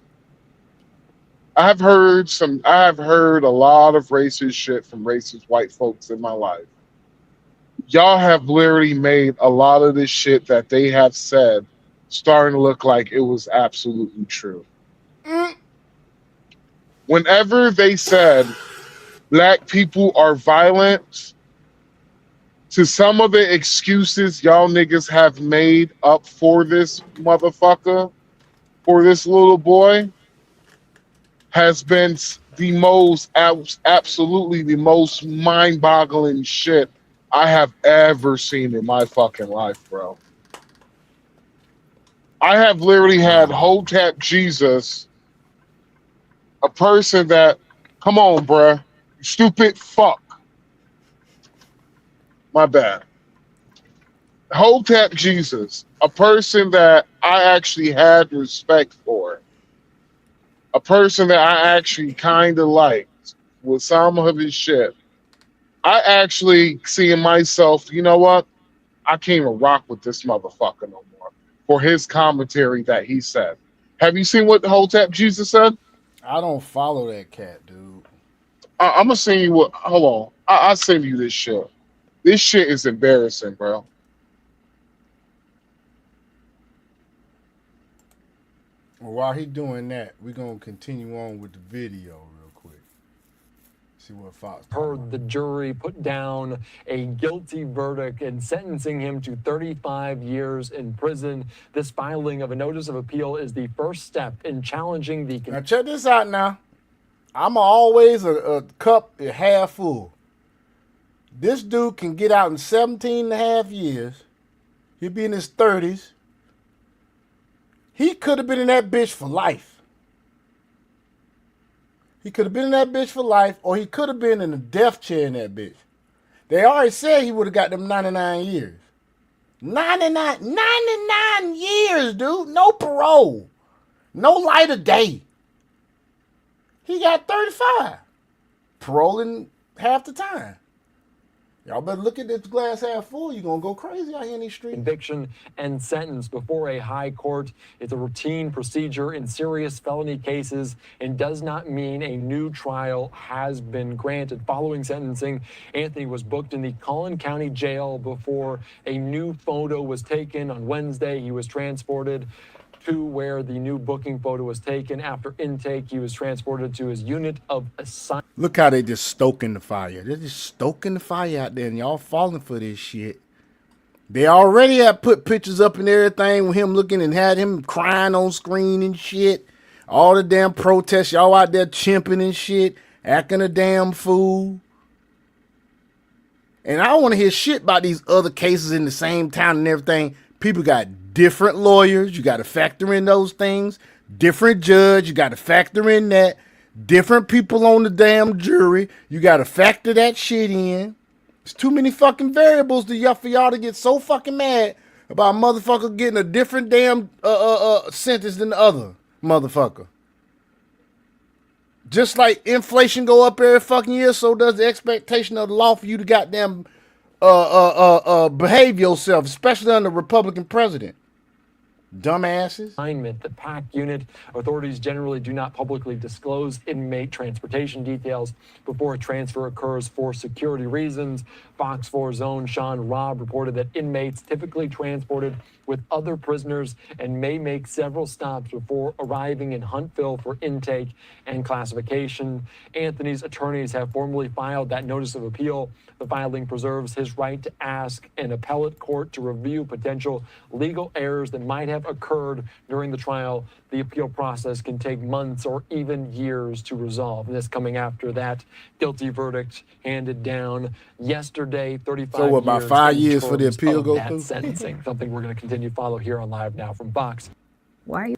I have heard a lot of racist shit from racist white folks in my life. Y'all have literally made a lot of this shit that they have said starting to look like it was absolutely true. Whenever they said black people are violent, to some of the excuses y'all niggas have made up for this motherfucker, for this little boy, has been the most, absolutely the most mind-boggling shit I have ever seen in my fucking life, bro. I have literally had Hotep Jesus, a person that, come on, bruh, you stupid fuck. My bad. Hotep Jesus, a person that I actually had respect for, a person that I actually kind of liked with some of his shit. I actually see in myself, you know what? I can't even rock with this motherfucker no more for his commentary that he said. Have you seen what the Hotep Jesus said? I don't follow that cat, dude. I'm gonna send you what. Hold on, I'll send you this shit. This shit is embarrassing, bro. Well, while he doing that, we're gonna continue on with the video real quick. See what Fox heard the jury put down a guilty verdict and sentencing him to 35 years in prison. This filing of a notice of appeal is the first step in challenging the... Now check this out now. I'm always a cup half full. This dude can get out in 17 and a half years. He'll be in his 30s. He could have been in that bitch for life. He could have been in that bitch for life, or he could have been in a death chair in that bitch. They already said he would have got them 99 years. 99 years, dude. No parole. No light of day. He got 35. Paroling half the time. Y'all better look at this glass half full. You're going to go crazy out here in these streets. Conviction and sentence before a high court. It's a routine procedure in serious felony cases and does not mean a new trial has been granted. Following sentencing, Anthony was booked in the Collin County jail before a new photo was taken. On Wednesday, he was transported to where the new booking photo was taken. After intake, he was transported to his unit of assignment. Look how they just stoking the fire. They're just stoking the fire out there, and y'all falling for this shit. They already have put pictures up and everything with him looking and had him crying on screen and shit. All the damn protests, y'all out there chimping and shit, acting a damn fool. And I don't want to hear shit about these other cases in the same town and everything. People got different lawyers. You got to factor in those things. Different judge. You got to factor in that. Different people on the damn jury. You got to factor that shit in. It's too many fucking variables for y'all to get so fucking mad about a motherfucker getting a different damn sentence than the other motherfucker. Just like inflation go up every fucking year, so does the expectation of the law for you to goddamn behave yourself, especially under a Republican president. Dumbasses. Assignment, the PAC unit. Authorities generally do not publicly disclose inmate transportation details before a transfer occurs for security reasons. Fox 4's own Sean Robb reported that inmates typically transported with other prisoners and may make several stops before arriving in Huntsville for intake and classification. Anthony's attorneys have formally filed that notice of appeal. The filing preserves his right to ask an appellate court to review potential legal errors that might have have occurred during the trial. The appeal process can take months or even years to resolve. And this coming after that guilty verdict handed down yesterday, 35 So what, about years 5 in years for the terms appeal of go that through? sentencing. Something we're going to continue to follow here on Live Now from Fox. Why are you?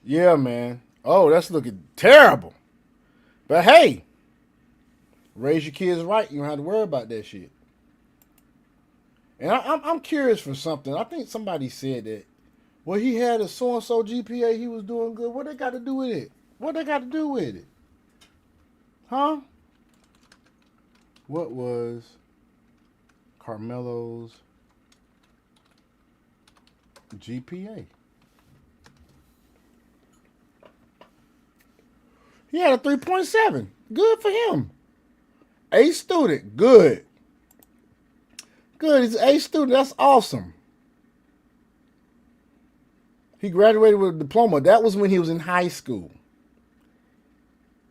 Yeah, man. Oh, that's looking terrible. But hey, raise your kids right. You don't have to worry about that shit. And I'm curious for something. I think somebody said that, well, he had a so-and-so GPA, he was doing good. What they got to do with it? What they got to do with it? Huh? What was Karmelo's GPA? He had a 3.7. Good for him. A student. Good. Good. He's an A student. That's awesome. He graduated with a diploma. That was when he was in high school.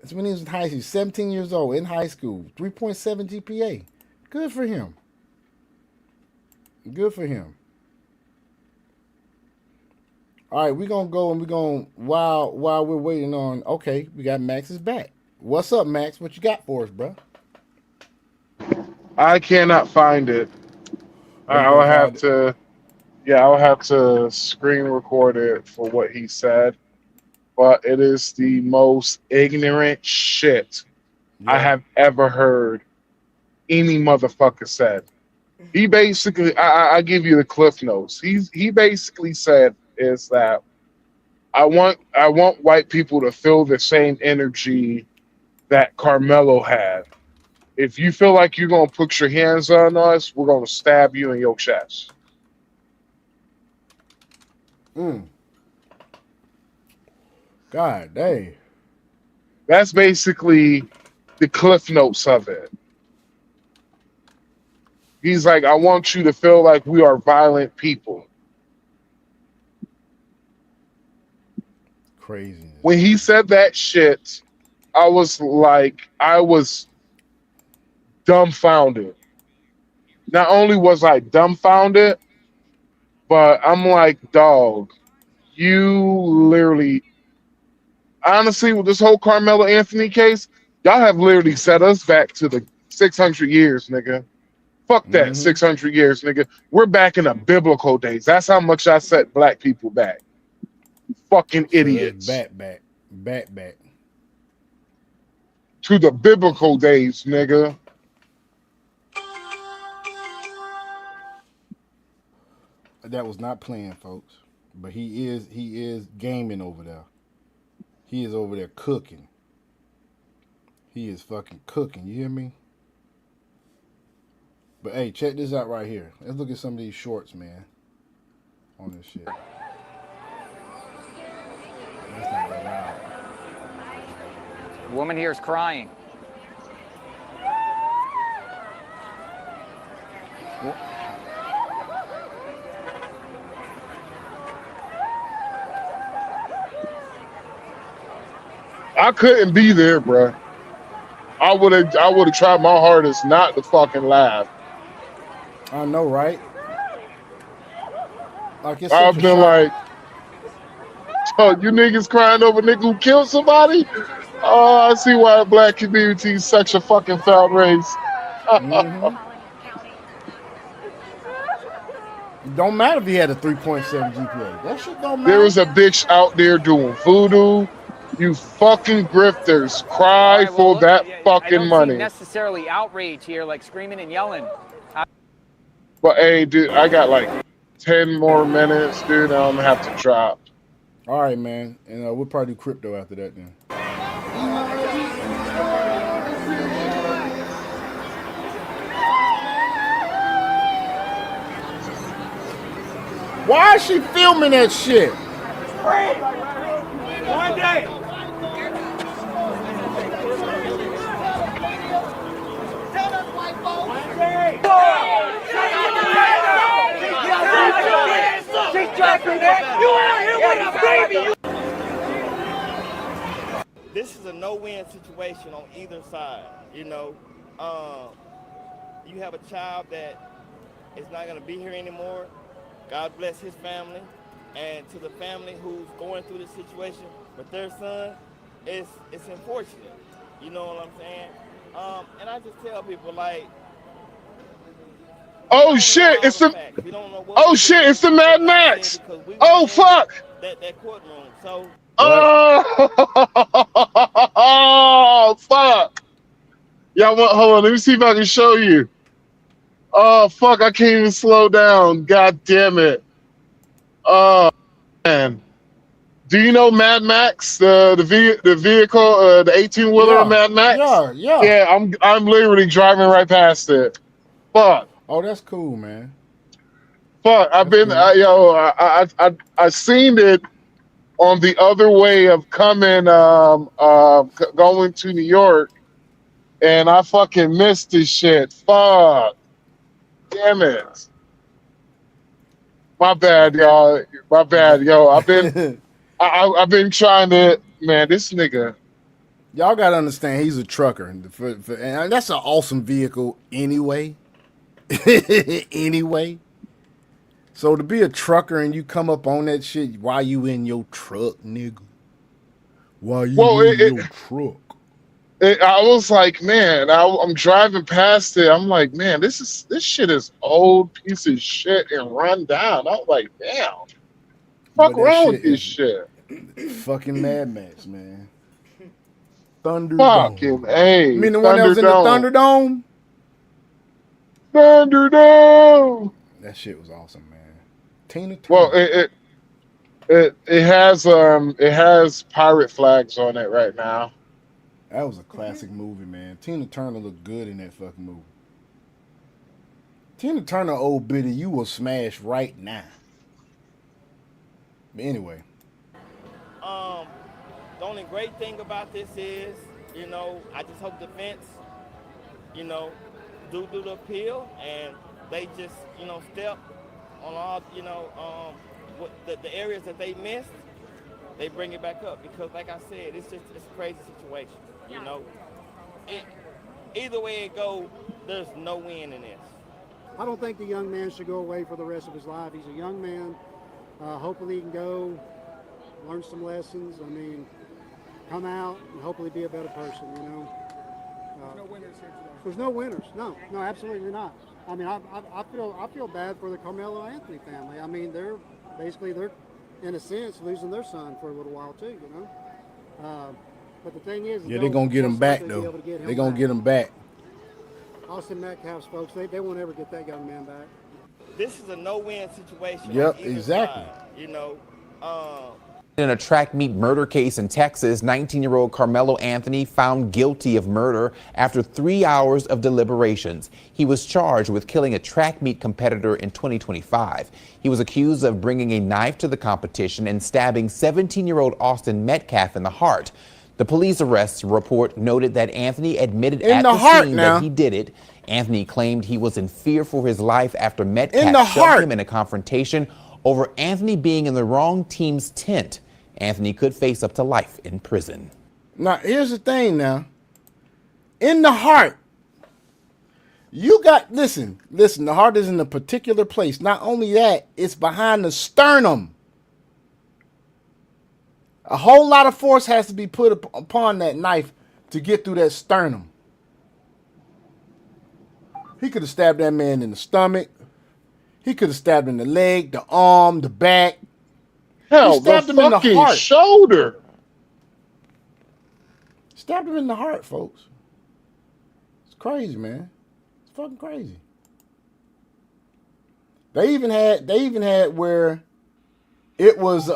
That's when he was in high school. 17 years old, in high school. 3.7 GPA. Good for him. Good for him. All right, we're going to go and we're going to, while we're waiting on, okay, we got Max's back. What's up, Max? What you got for us, bro? I cannot find it. I'll have to screen record it for what he said. But it is the most ignorant shit I have ever heard any motherfucker said. He basically, I give you the cliff notes. He basically said is that I want white people to feel the same energy that Karmelo had. If you feel like you're gonna put your hands on us, we're gonna stab you in your chest. God dang. That's basically the cliff notes of it. He's like, I want you to feel like we are violent people. Crazy. When he said that shit, I was dumbfounded. Not only was I dumbfounded, but I'm like, dog, you literally, honestly, with this whole Karmelo Anthony case, y'all have literally set us back to the 600 years, nigga. Fuck that 600 years, nigga. We're back in the biblical days. That's how much I set black people back. Fucking idiots. Back. To the biblical days, nigga. That was not playing, folks. But he is gaming over there. He is over there cooking. He is fucking cooking. You hear me? But hey, check this out right here. Let's look at some of these shorts, man. On this shit. That's not that loud. The woman here is crying. I couldn't be there, bro. I would have tried my hardest not to fucking laugh. I know, right? Like it's I've been like, so you niggas crying over nigga who killed somebody? Oh, I see why the black community is such a fucking foul race. It don't matter if he had a 3.7 GPA. That shit don't matter. There was a bitch out there doing voodoo. You fucking grifters, cry for that fucking money. Necessarily outrage here, like screaming and yelling. But hey, dude, I got like 10 more minutes, dude. I'm gonna have to drop. All right, man, and we'll probably do crypto after that then. Why is she filming that shit? One day. This is a no-win situation on either side. You know, you have a child that is not going to be here anymore, God bless his family, and to the family who's going through this situation with their son, it's unfortunate. You know what I'm saying? And I just tell people, like, Oh shit! It's the we don't know what oh was shit! said, It's the what Mad was not said, Max. because we Oh weren't in fuck! that courtroom. So What? Oh fuck! Y'all want? Hold on. Let me see if I can show you. Oh fuck! I can't even slow down. God damn it! Oh man. Do you know Mad Max? The vehicle, the 18-wheeler of Yeah, Mad Max? yeah. Yeah, I'm literally driving right past it. Fuck. Oh, that's cool, man. Fuck. I've That's been cool. I seen it on the other way of coming going to New York, and I fucking missed this shit. Fuck. Damn it. My bad, y'all. My bad, yo. I've been trying to, man, this nigga. Y'all gotta understand, he's a trucker, and that's an awesome vehicle anyway. Anyway, so to be a trucker and you come up on that shit while you in your truck, nigga. While you Well, in your truck. I was like, man, I'm driving past it. I'm like, man, this shit is old piece of shit and run down. I was like, damn, fuck But that around with shit this is shit. fucking Mad Max, man. Thunderdome. Fucking A. You mean the one that was in the Thunderdome? Thunderdome. That shit was awesome, man. Tina Turner. Well, it has pirate flags on it right now. That was a classic movie, man. Tina Turner looked good in that fucking movie. Tina Turner, old biddy, you will smash right now. But anyway. The only great thing about this is, you know, I just hope the defense, you know, do the appeal, and they just, you know, step on all, you know, what the areas that they missed, they bring it back up, because like I said, it's a crazy situation, you know. Either way it goes, there's no win in this. I don't think the young man should go away for the rest of his life. He's a young man. Hopefully he can go learn some lessons. I mean, come out and hopefully be a better person, you know. There's no winners here today. There's no winners. No, absolutely not. I mean, I feel bad for the Karmelo Anthony family. I mean, they're in a sense losing their son for a little while too, you know. But the thing is, yeah, they're gonna get him back though. They're gonna get him back. Austin Metcalf's folks, they won't ever get that young man back. This is a no-win situation. Yep, exactly. Side, you know. In a track meet murder case in Texas, 19-year-old Karmelo Anthony found guilty of murder after 3 hours of deliberations. He was charged with killing a track meet competitor in 2025. He was accused of bringing a knife to the competition and stabbing 17-year-old Austin Metcalf in the heart. The police arrest report noted that Anthony admitted at the scene that he did it. Anthony claimed he was in fear for his life after Metcalf shoved him in a confrontation over Anthony being in the wrong team's tent. Anthony could face up to life in prison. Now, here's the thing now. In the heart, you got, listen, the heart is in a particular place. Not only that, it's behind the sternum. A whole lot of force has to be put upon that knife to get through that sternum. He could have stabbed that man in the stomach. He could have stabbed him in the leg, the arm, the back. Hell, he stabbed the him in the fucking heart. shoulder. Stabbed him in the heart, folks. It's crazy, man. It's fucking crazy. They even had where it was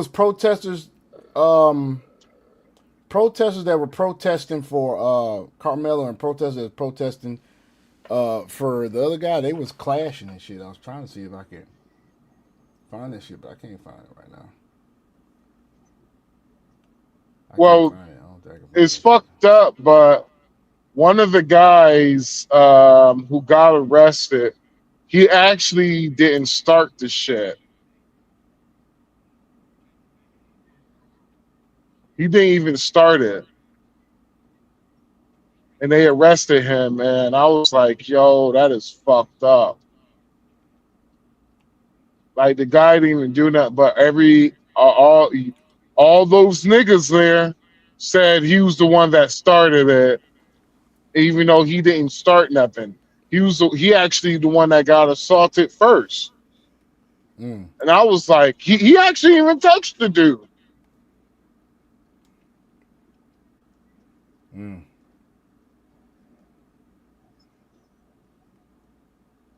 protesters protesters that were protesting for Karmelo and protesters protesting for the other guy. They was clashing and shit. I was trying to see if I could find that shit, but I can't find it right now. Well, it's fucked up, but one of the guys who got arrested, he actually didn't start the shit. He didn't even start it. and they arrested him, and I was like, yo, that is fucked up. Like the guy didn't even do nothing, but all those niggas there said he was the one that started it, even though he didn't start nothing. He actually the one that got assaulted first. And I was like, he actually even touched the dude.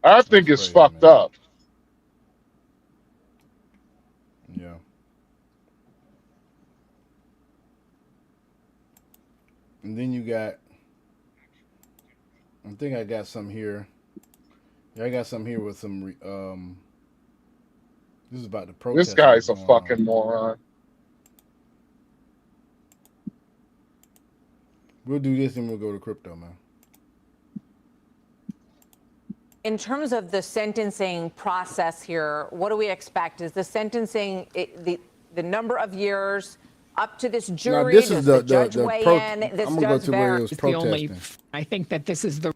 I think it's crazy, fucked up. Yeah. And then you got, I think I got some here. Yeah, I got some here with some, this is about the protest. This guy's a fucking moron. We'll do this and we'll go to crypto, man. In terms of the sentencing process here, what do we expect? Is the sentencing, the number of years up to this jury? This does is the judge weigh in? This I'm going to go to where it was It's the only, protesting. I think that this is the,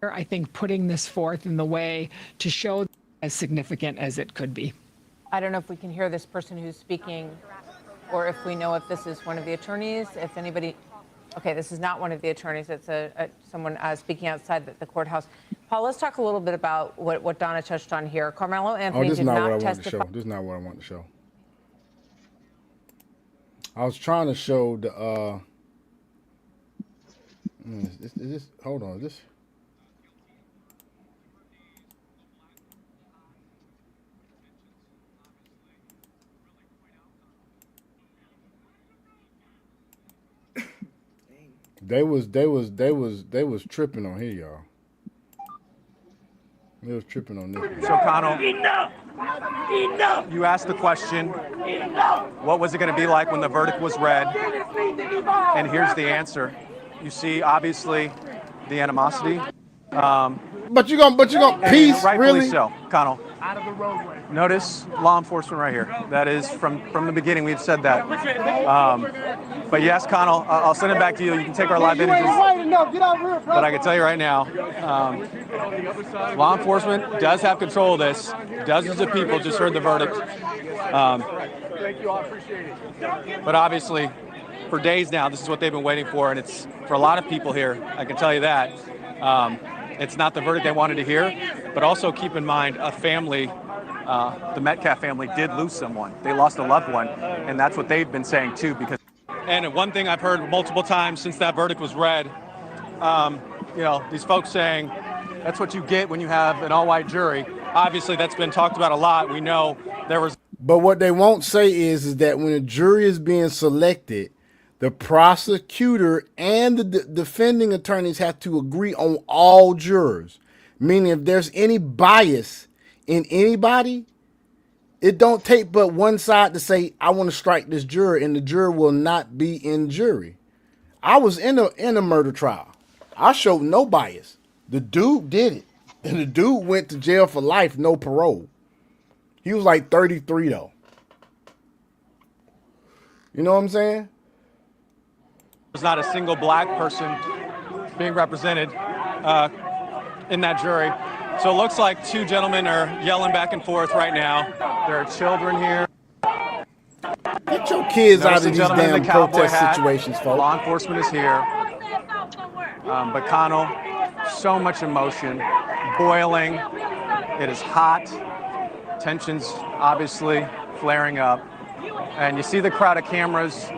I think putting this forth in the way to show as significant as it could be. I don't know if we can hear this person who's speaking, or if we know if this is one of the attorneys, if anybody. Okay, this is not one of the attorneys. It's someone speaking outside the courthouse. Paul, let's talk a little bit about what Donna touched on here. Karmelo Anthony this is did not what I not wanted to testify. show. This is not what I wanted to show. I was trying to show the, is this, hold on, is this? They was tripping on here, y'all. They was tripping on this. So, Connell, enough. You asked the question, what was it going to be like when the verdict was read? And here's the answer. You see, obviously, the animosity. But you gonna peace, rightfully really? so, Connell. Out of the roadway. Notice law enforcement right here. That is from the beginning. We've said that. But yes, Connell, I'll send it back to you. You can take our live images. But I can tell you right now, law enforcement does have control of this. Dozens of people just heard the verdict. Thank you. I appreciate it. But obviously, for days now, this is what they've been waiting for, and it's for a lot of people here. I can tell you that. It's not the verdict they wanted to hear, but also keep in mind a family, the Metcalf family did lose someone. They lost a loved one, and that's what they've been saying too. And one thing I've heard multiple times since that verdict was read, these folks saying that's what you get when you have an all-white jury. Obviously, that's been talked about a lot. We know there was. But what they won't say is that when a jury is being selected, the prosecutor and the defending attorneys have to agree on all jurors. Meaning if there's any bias in anybody, it don't take but one side to say, I want to strike this juror, and the juror will not be in jury. I was in a murder trial. I showed no bias. The dude did it. And the dude went to jail for life, no parole. He was like 33 though. You know what I'm saying? There's not a single black person being represented in that jury. So it looks like two gentlemen are yelling back and forth right now. There are children here. Get your kids out of these gentleman in damn the cowboy protest hat. situations, folks. Law enforcement is here. But Connell, so much emotion, boiling. It is hot. Tensions obviously flaring up. And you see the crowd of cameras.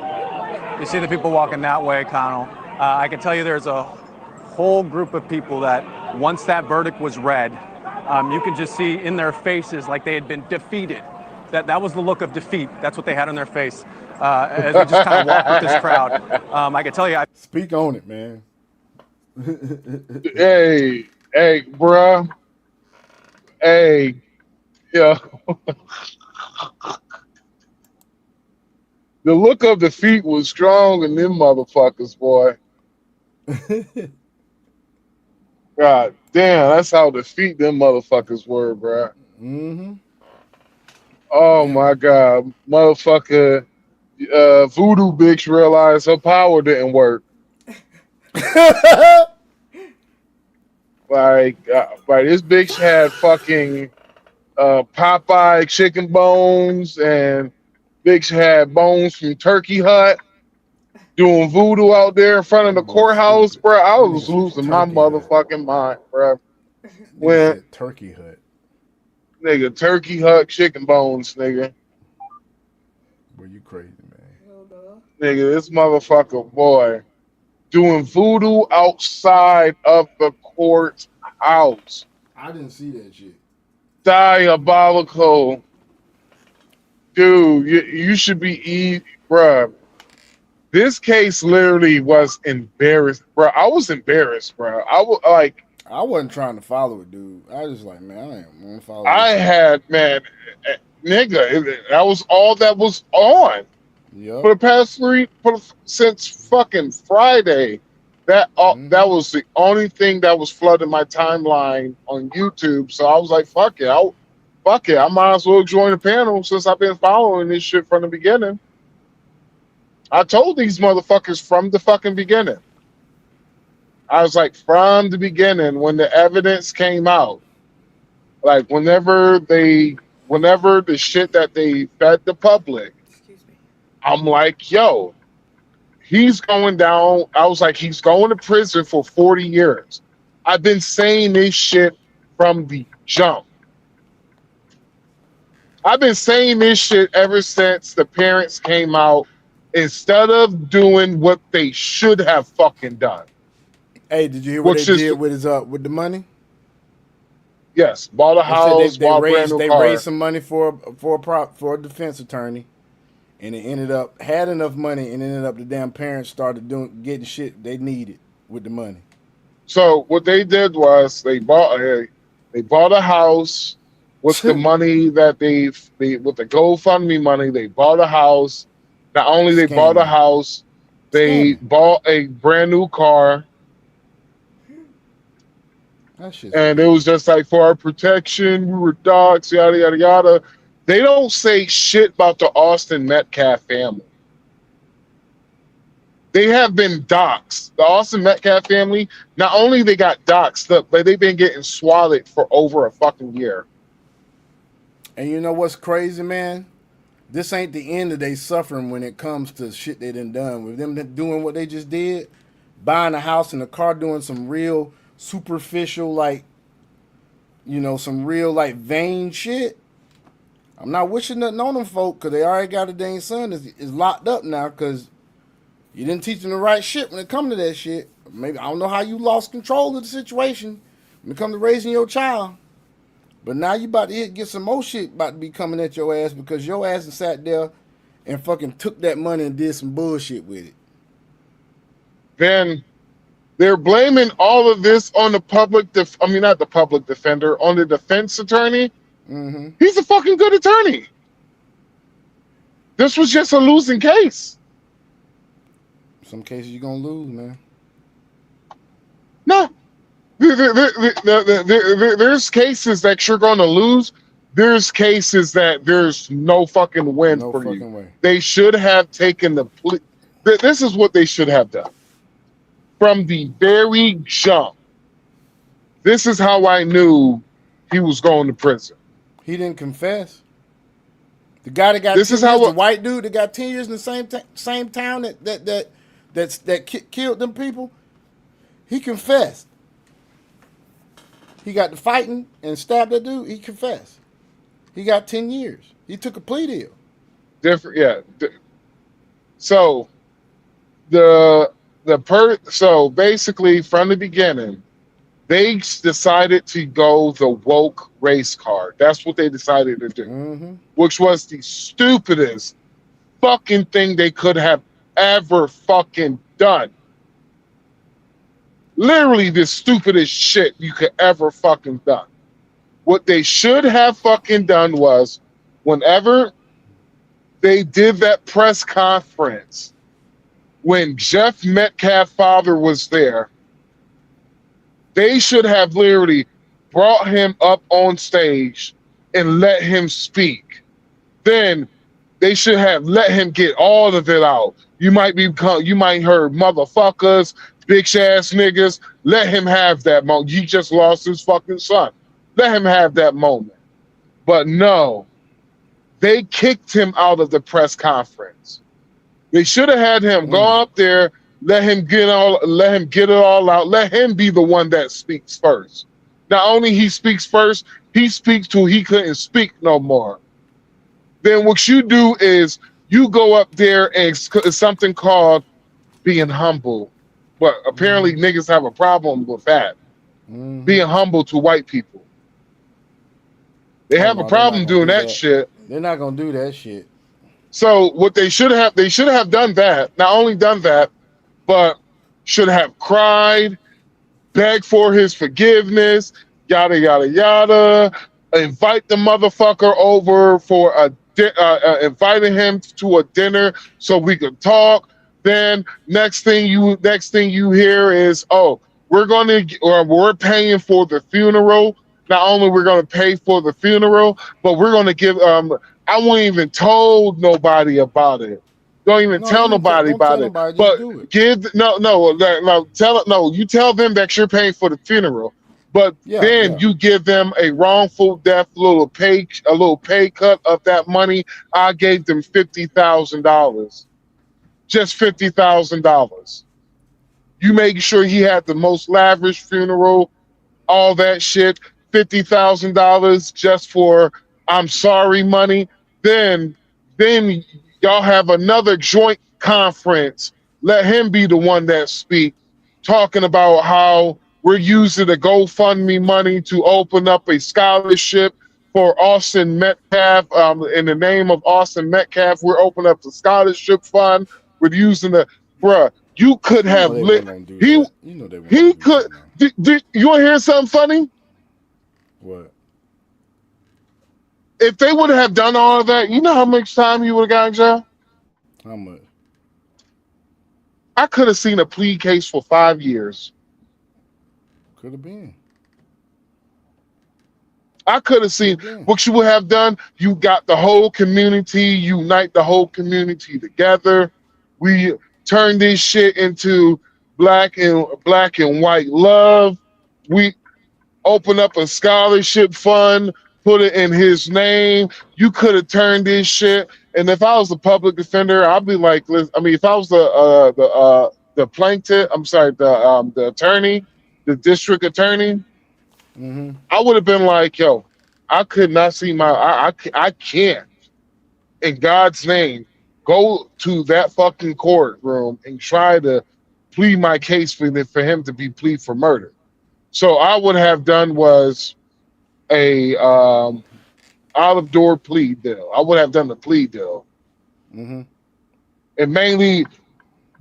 You see the people walking that way, Connell. I can tell you there's a whole group of people that once that verdict was read, you can just see in their faces like they had been defeated. That was the look of defeat. That's what they had on their face as we just kind of walked with this crowd. I can tell you. Speak on it, man. Hey, bruh. Hey, yeah. The look of defeat was strong in them motherfuckers, boy. God damn, that's how defeat them motherfuckers were, bruh. Mm-hmm. Oh my God, motherfucker. Voodoo bitch realized her power didn't work. Like this bitch had fucking Popeye chicken bones, and bitch had bones from Turkey Hut, doing voodoo out there in front of the courthouse, bro. I was losing my motherfucking mind, bro. When said Turkey Hut. nigga, Turkey Hut chicken bones, nigga. Boy, you crazy, man. Nigga, this motherfucker, boy, doing voodoo outside of the courthouse. I didn't see that shit. Diabolical. Dude, you should be bruh. This case literally was embarrassed, bruh. I was embarrassed, bruh. I wasn't trying to follow it, dude. I was like, man, I ain't gonna follow it. Nigga, that was all that was on. Yep. For the past since fucking Friday. That was the only thing that was flooding my timeline on YouTube. So I was like, fuck it. I might as well join the panel since I've been following this shit from the beginning. I told these motherfuckers from the fucking beginning. I was like, from the beginning, when the evidence came out, like whenever the shit that they fed the public, I'm like, yo, he's going down. I was like, he's going to prison for 40 years. I've been saying this shit from the jump. I've been saying this shit ever since the parents came out, instead of doing what they should have fucking done. Hey, did you hear what they did with the money? Yes, bought a house, bought a brand new car. They raised some money for a defense attorney, and it ended up had enough money, and ended up the damn parents started getting shit they needed with the money. So what they did was they bought a house with the money that they with the GoFundMe money. They bought a house. Not only they bought a house, they bought a brand new car. And it was just like, for our protection, we were dogs, yada, yada, yada. They don't say shit about the Austin Metcalf family. They have been doxxed. The Austin Metcalf family, not only they got doxxed, but they've been getting swatted for over a fucking year. And you know what's crazy, man? This ain't the end of their suffering when it comes to shit they done. With them doing what they just did, buying a house and a car, doing some real superficial, like, some real, like, vain shit. I'm not wishing nothing on them folk, because they already got a dang son is locked up now because you didn't teach them the right shit when it come to that shit. Maybe, I don't know how you lost control of the situation when it come to raising your child. But now you about to get some more shit about to be coming at your ass because your ass has sat there and fucking took that money and did some bullshit with it. Then they're blaming all of this on the not the public defender, on the defense attorney. Mm-hmm. He's a fucking good attorney. This was just a losing case. Some cases you're going to lose, man. No. There's cases that you're going to lose. There's cases that there's no fucking win for you. Way. They should have taken the plea. This is what they should have done. From the very jump, this is how I knew he was going to prison. He didn't confess. The guy that got the white dude that got 10 years in the same town that killed them people, he confessed. He got to fighting and stabbed that dude. He confessed. He got 10 years. He took a plea deal. Different, yeah. So so basically from the beginning, they decided to go the woke race card. That's what they decided to do, which was the stupidest fucking thing they could have ever fucking done. Literally the stupidest shit you could ever fucking done. What they should have fucking done was, whenever they did that press conference, when Jeff Metcalf's father was there, they should have literally brought him up on stage and let him speak. Then they should have let him get all of it out. You might heard motherfuckers, bitch ass niggas. Let him have that moment. He just lost his fucking son. Let him have that moment. But no, they kicked him out of the press conference. They should have had him go up there, let him get it all out. Let him be the one that speaks first. Not only he speaks first, he speaks till he couldn't speak no more. Then what you do is you go up there and it's something called being humble. But apparently niggas have a problem with that. Being humble to white people. They have a problem doing that shit. They're not gonna do that shit. So what they should have done that. Not only done that, but should have cried, begged for his forgiveness, yada yada yada. Invite the motherfucker over for inviting him to a dinner so we could talk. Then next thing you hear is, oh, we're paying for the funeral. Not only we're gonna pay for the funeral, but we're gonna give I won't even told nobody about it. Don't even tell nobody about it. But you tell them that you're paying for the funeral. But then you give them a wrongful death a little pay cut of that money. I gave them $50,000. Just $50,000. You make sure he had the most lavish funeral, all that shit. $50,000 just for I'm sorry money. Then y'all have another joint conference. Let him be the one that speak, talking about how we're using the GoFundMe money to open up a scholarship for Austin Metcalf. In the name of Austin Metcalf, we're opening up the scholarship fund. We're using you could have lit. You want to hear something funny? What? If they would have done all of that, you know how much time you would have got in jail? How much? I could have seen a plea case for 5 years. Could have been. I could have seen what you would have done. You got the whole community, unite the whole community together. We turn this shit into black and white love. We open up a scholarship fund, put it in his name. You could have turned this shit. And if I was the public defender, I'd be like, if I was the plaintiff, the attorney, the district attorney, I would have been like, yo, I could not see I can't, in God's name, go to that fucking courtroom and try to plead my case for him to be plead for murder. So I would have done was a olive door plea deal. I would have done the plea deal. And mainly,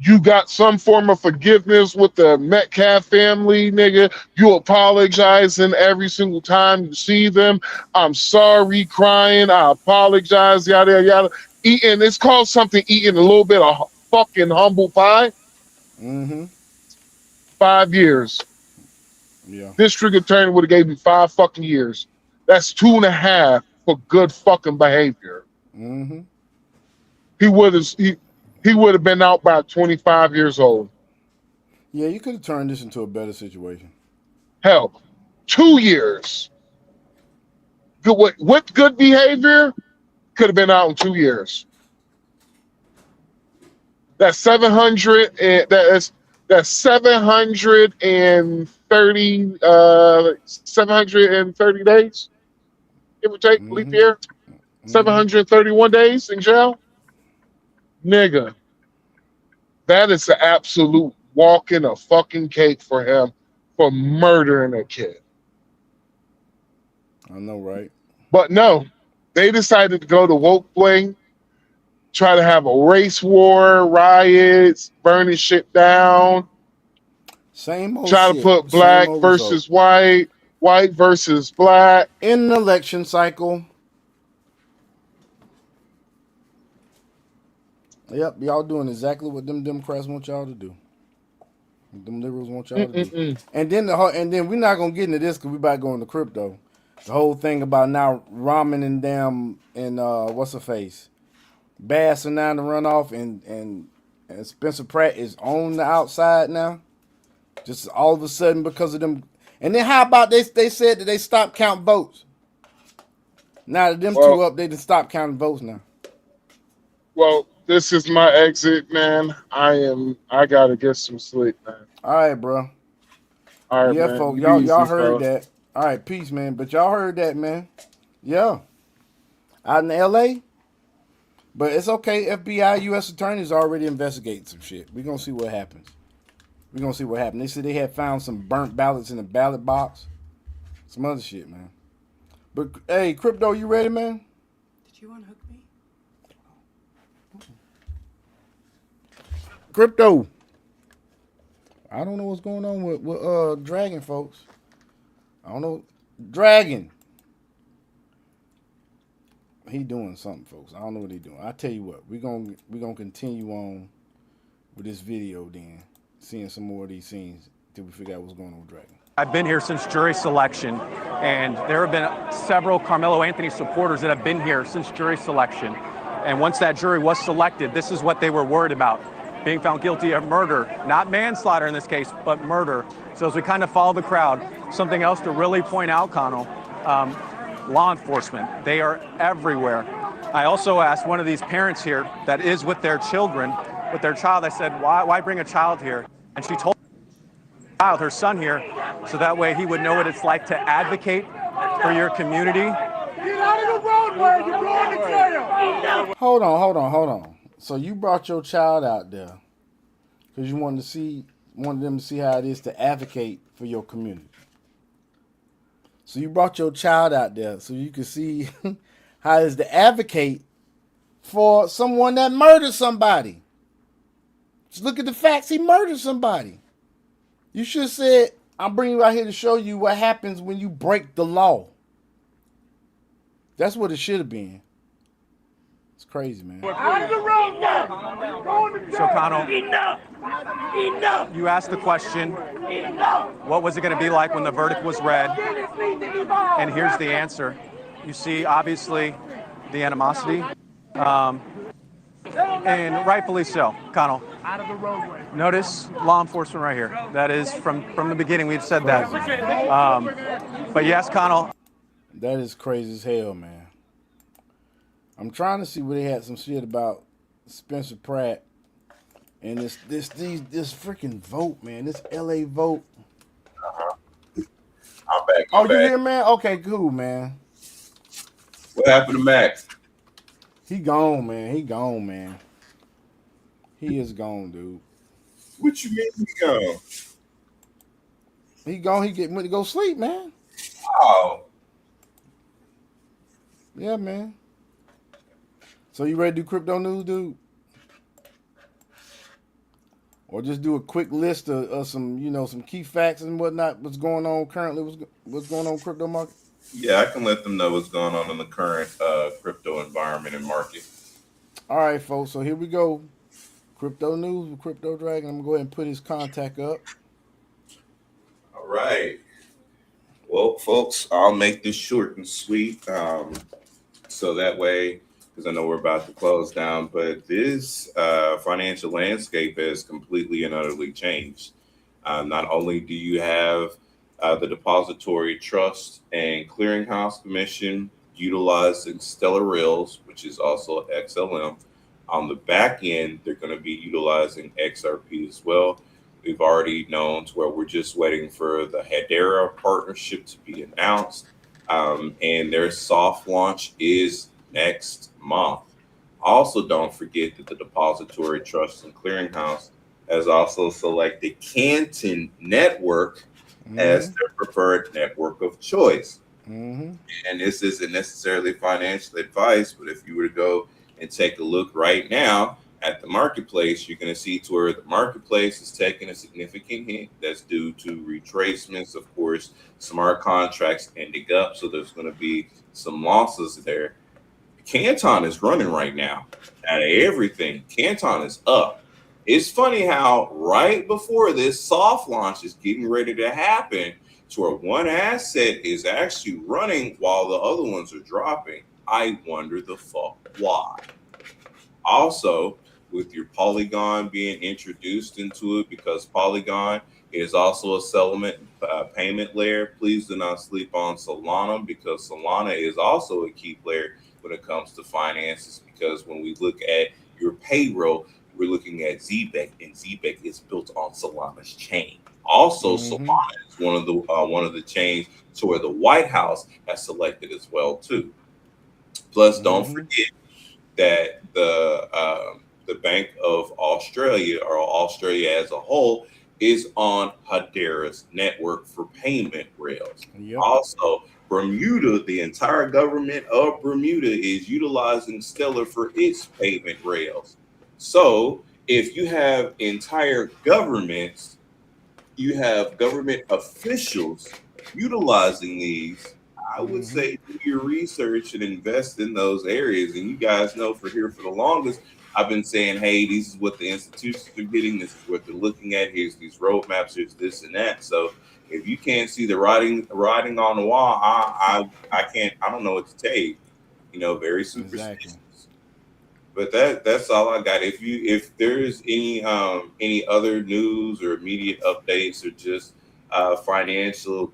you got some form of forgiveness with the Metcalf family, nigga. You apologizing every single time you see them. I'm sorry, crying. I apologize, yada, yada, yada. It's called something, eating a little bit of fucking humble pie. 5 years. Yeah. District attorney would have gave me 5 fucking years. That's 2.5 for good fucking behavior. He would have been out by 25 years old. Yeah, you could have turned this into a better situation. Hell, 2 years. With good behavior, could have been out in 2 years. That's 700 and that's 730 days, give or take, leap year. 731 days in jail. Nigga, that is the absolute walk in a fucking cake for him for murdering a kid. I know, right? But no, they decided to go the woke way, try to have a race war, riots, burning shit down. Same old try shit. to put black versus white, white versus black. In an election cycle. Yep, y'all doing exactly what them Democrats want y'all to do. Them liberals want y'all to do. And then we're not gonna get into this because we about to go into crypto. The whole thing about now Raman and them and what's her face, Bass and now the runoff and Spencer Pratt is on the outside now. Just all of a sudden because of them. And then how about they said that they stopped counting votes? Now that them two up, they done stopped counting votes now. Well, this is my exit, man. I gotta get some sleep, man. All right, bro. All right, Yeah, man. folks. You Y'all easy, heard fellas. that. All right, peace, man. But y'all heard that, man. Yeah. Out in LA. But it's okay. FBI, U.S. attorneys already investigating some shit. We're gonna see what happens. We're gonna see what happens. They said they had found some burnt ballots in the ballot box. Some other shit, man. But hey, Crypto, you ready, man? Did you unhook me? Crypto. I don't know what's going on with Dragon, folks. I don't know. Dragon. He doing something, folks. I don't know what he doing. I tell you what, we're gonna continue on with this video then, seeing some more of these scenes till we figure out what's going on with Dragon. I've been here since jury selection, and there have been several Karmelo Anthony supporters that have been here since jury selection. And once that jury was selected, this is what they were worried about: being found guilty of murder, not manslaughter in this case, but murder. So as we kind of follow the crowd, something else to really point out, Connell, law enforcement, they are everywhere. I also asked one of these parents here that is with their children, with their child, I said, why bring a child here? And she told her son here, so that way he would know what it's like to advocate for your community. Get out of the roadway, you're going to jail. Hold on. So you brought your child out there because you wanted them to see how it is to advocate for your community. So you brought your child out there so you could see how it is to advocate for someone that murdered somebody. Just look at the facts. He murdered somebody. You should have said, I'm bringing you out here to show you what happens when you break the law. That's what it should have been. It's crazy, man. Out of the roadway. Going to jail. So, Connell, Enough. you asked the question, what was it going to be like when the verdict was read? And here's the answer. You see, obviously, the animosity, and rightfully so, Connell. Out of the roadway. Notice law enforcement right here. That is from the beginning. We've said that. But yes, Connell. That is crazy as hell, man. I'm trying to see where they had some shit about Spencer Pratt and this freaking vote, man. This LA vote. I'm back. Oh, you here, man? Okay, cool, man. What happened to Max? He gone, man. He is gone, dude. What you mean he gone? He gone. He went to go sleep, man. Oh. Yeah, man. So you ready to do crypto news, dude? Or just do a quick list of some key facts and whatnot. What's going on currently? What's going on in crypto market? Yeah, I can let them know what's going on in the current crypto environment and market. All right, folks. So here we go. Crypto news with Crypto Dragon. I'm going to go ahead and put his contact up. All right. Well, folks, I'll make this short and sweet. So that way, because I know we're about to close down, but this financial landscape has completely and utterly changed. Not only do you have the Depository Trust and Clearinghouse Commission utilizing Stellar Rails, which is also XLM. On the back end, they're going to be utilizing XRP as well. We've already known to where we're just waiting for the Hedera partnership to be announced. And their soft launch is next month. Also, don't forget that the Depository Trust and Clearinghouse has also selected Canton Network as their preferred network of choice. And this isn't necessarily financial advice, but if you were to go and take a look right now at the marketplace, you're going to see to where the marketplace is taking a significant hit. That's due to retracements, of course, smart contracts ending up. So there's going to be some losses there. Canton is running right now. Out of everything, Canton is up. It's funny how right before this soft launch is getting ready to happen, to where one asset is actually running while the other ones are dropping. I wonder the fuck why. Also, with your Polygon being introduced into it, because Polygon is also a settlement payment layer. Please do not sleep on Solana, because Solana is also a key player when it comes to finances, because when we look at your payroll, we're looking at ZBEC, and ZBEC is built on Solana's chain. Also, Solana is one of the chains to where the White House has selected as well too. Plus, don't forget that the Bank of Australia, or Australia as a whole, is on Hedera's network for payment rails. Also, Bermuda, the entire government of Bermuda, is utilizing Stellar for its payment rails. So if you have entire governments, you have government officials utilizing these, I would say do your research and invest in those areas. And you guys know for the longest, I've been saying, hey, this is what the institutions are getting. This is what they're looking at. Here's these roadmaps. Here's this and that. So if you can't see the writing on the wall, I don't know what to tell you. Very superstitious. But that's all I got. If there's any other news or immediate updates or just financial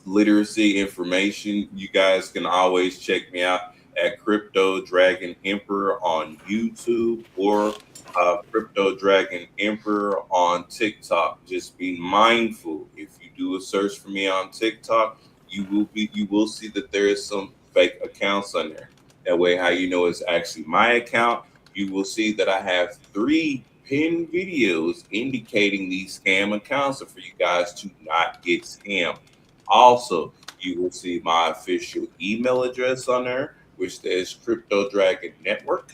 literacy information, you guys can always check me out at Crypto Dragon Emperor on YouTube, or Crypto Dragon Emperor on TikTok. Just be mindful, if you do a search for me on TikTok, you will see that there is some fake accounts on there. That way, how you know it's actually my account, you will see that I have 3 pinned videos indicating these scam accounts, for you guys to not get scammed. Also, you will see my official email address on there, which says Crypto Dragon Network.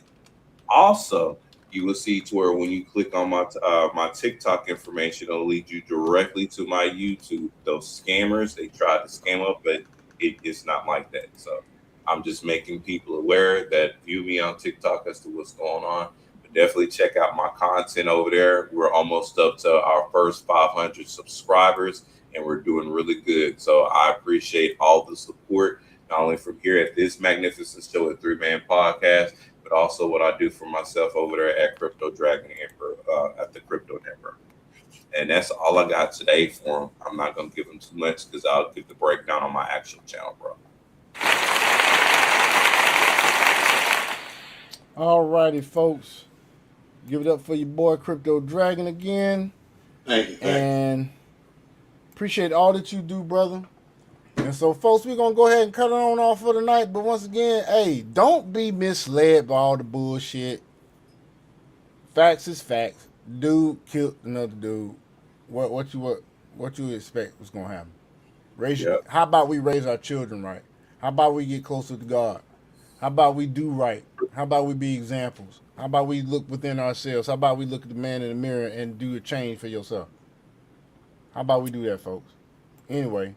Also, you will see to where when you click on my TikTok information, it'll lead you directly to my YouTube. Those scammers, they tried to scam up, but it's not like that. So I'm just making people aware that view me on TikTok as to what's going on. But definitely check out my content over there. We're almost up to our first 500 subscribers, and we're doing really good. So I appreciate all the support, not only from here at this magnificent show at 3-Man Podcast, but also what I do for myself over there at Crypto Dragon Emperor, at the Crypto Network. And that's all I got today for them. I'm not going to give them too much, because I'll give the breakdown on my actual channel, bro. All righty, folks. Give it up for your boy Crypto Dragon again. Thank you. And appreciate all that you do, brother. And so, folks, we're going to go ahead and cut it on off for tonight. But once again, hey, don't be misled by all the bullshit. Facts is facts. Dude killed another dude. What you expect was going to happen? How about we raise our children right? How about we get closer to God? How about we do right? How about we be examples? How about we look within ourselves? How about we look at the man in the mirror and do a change for yourself? How about we do that, folks? Anyway,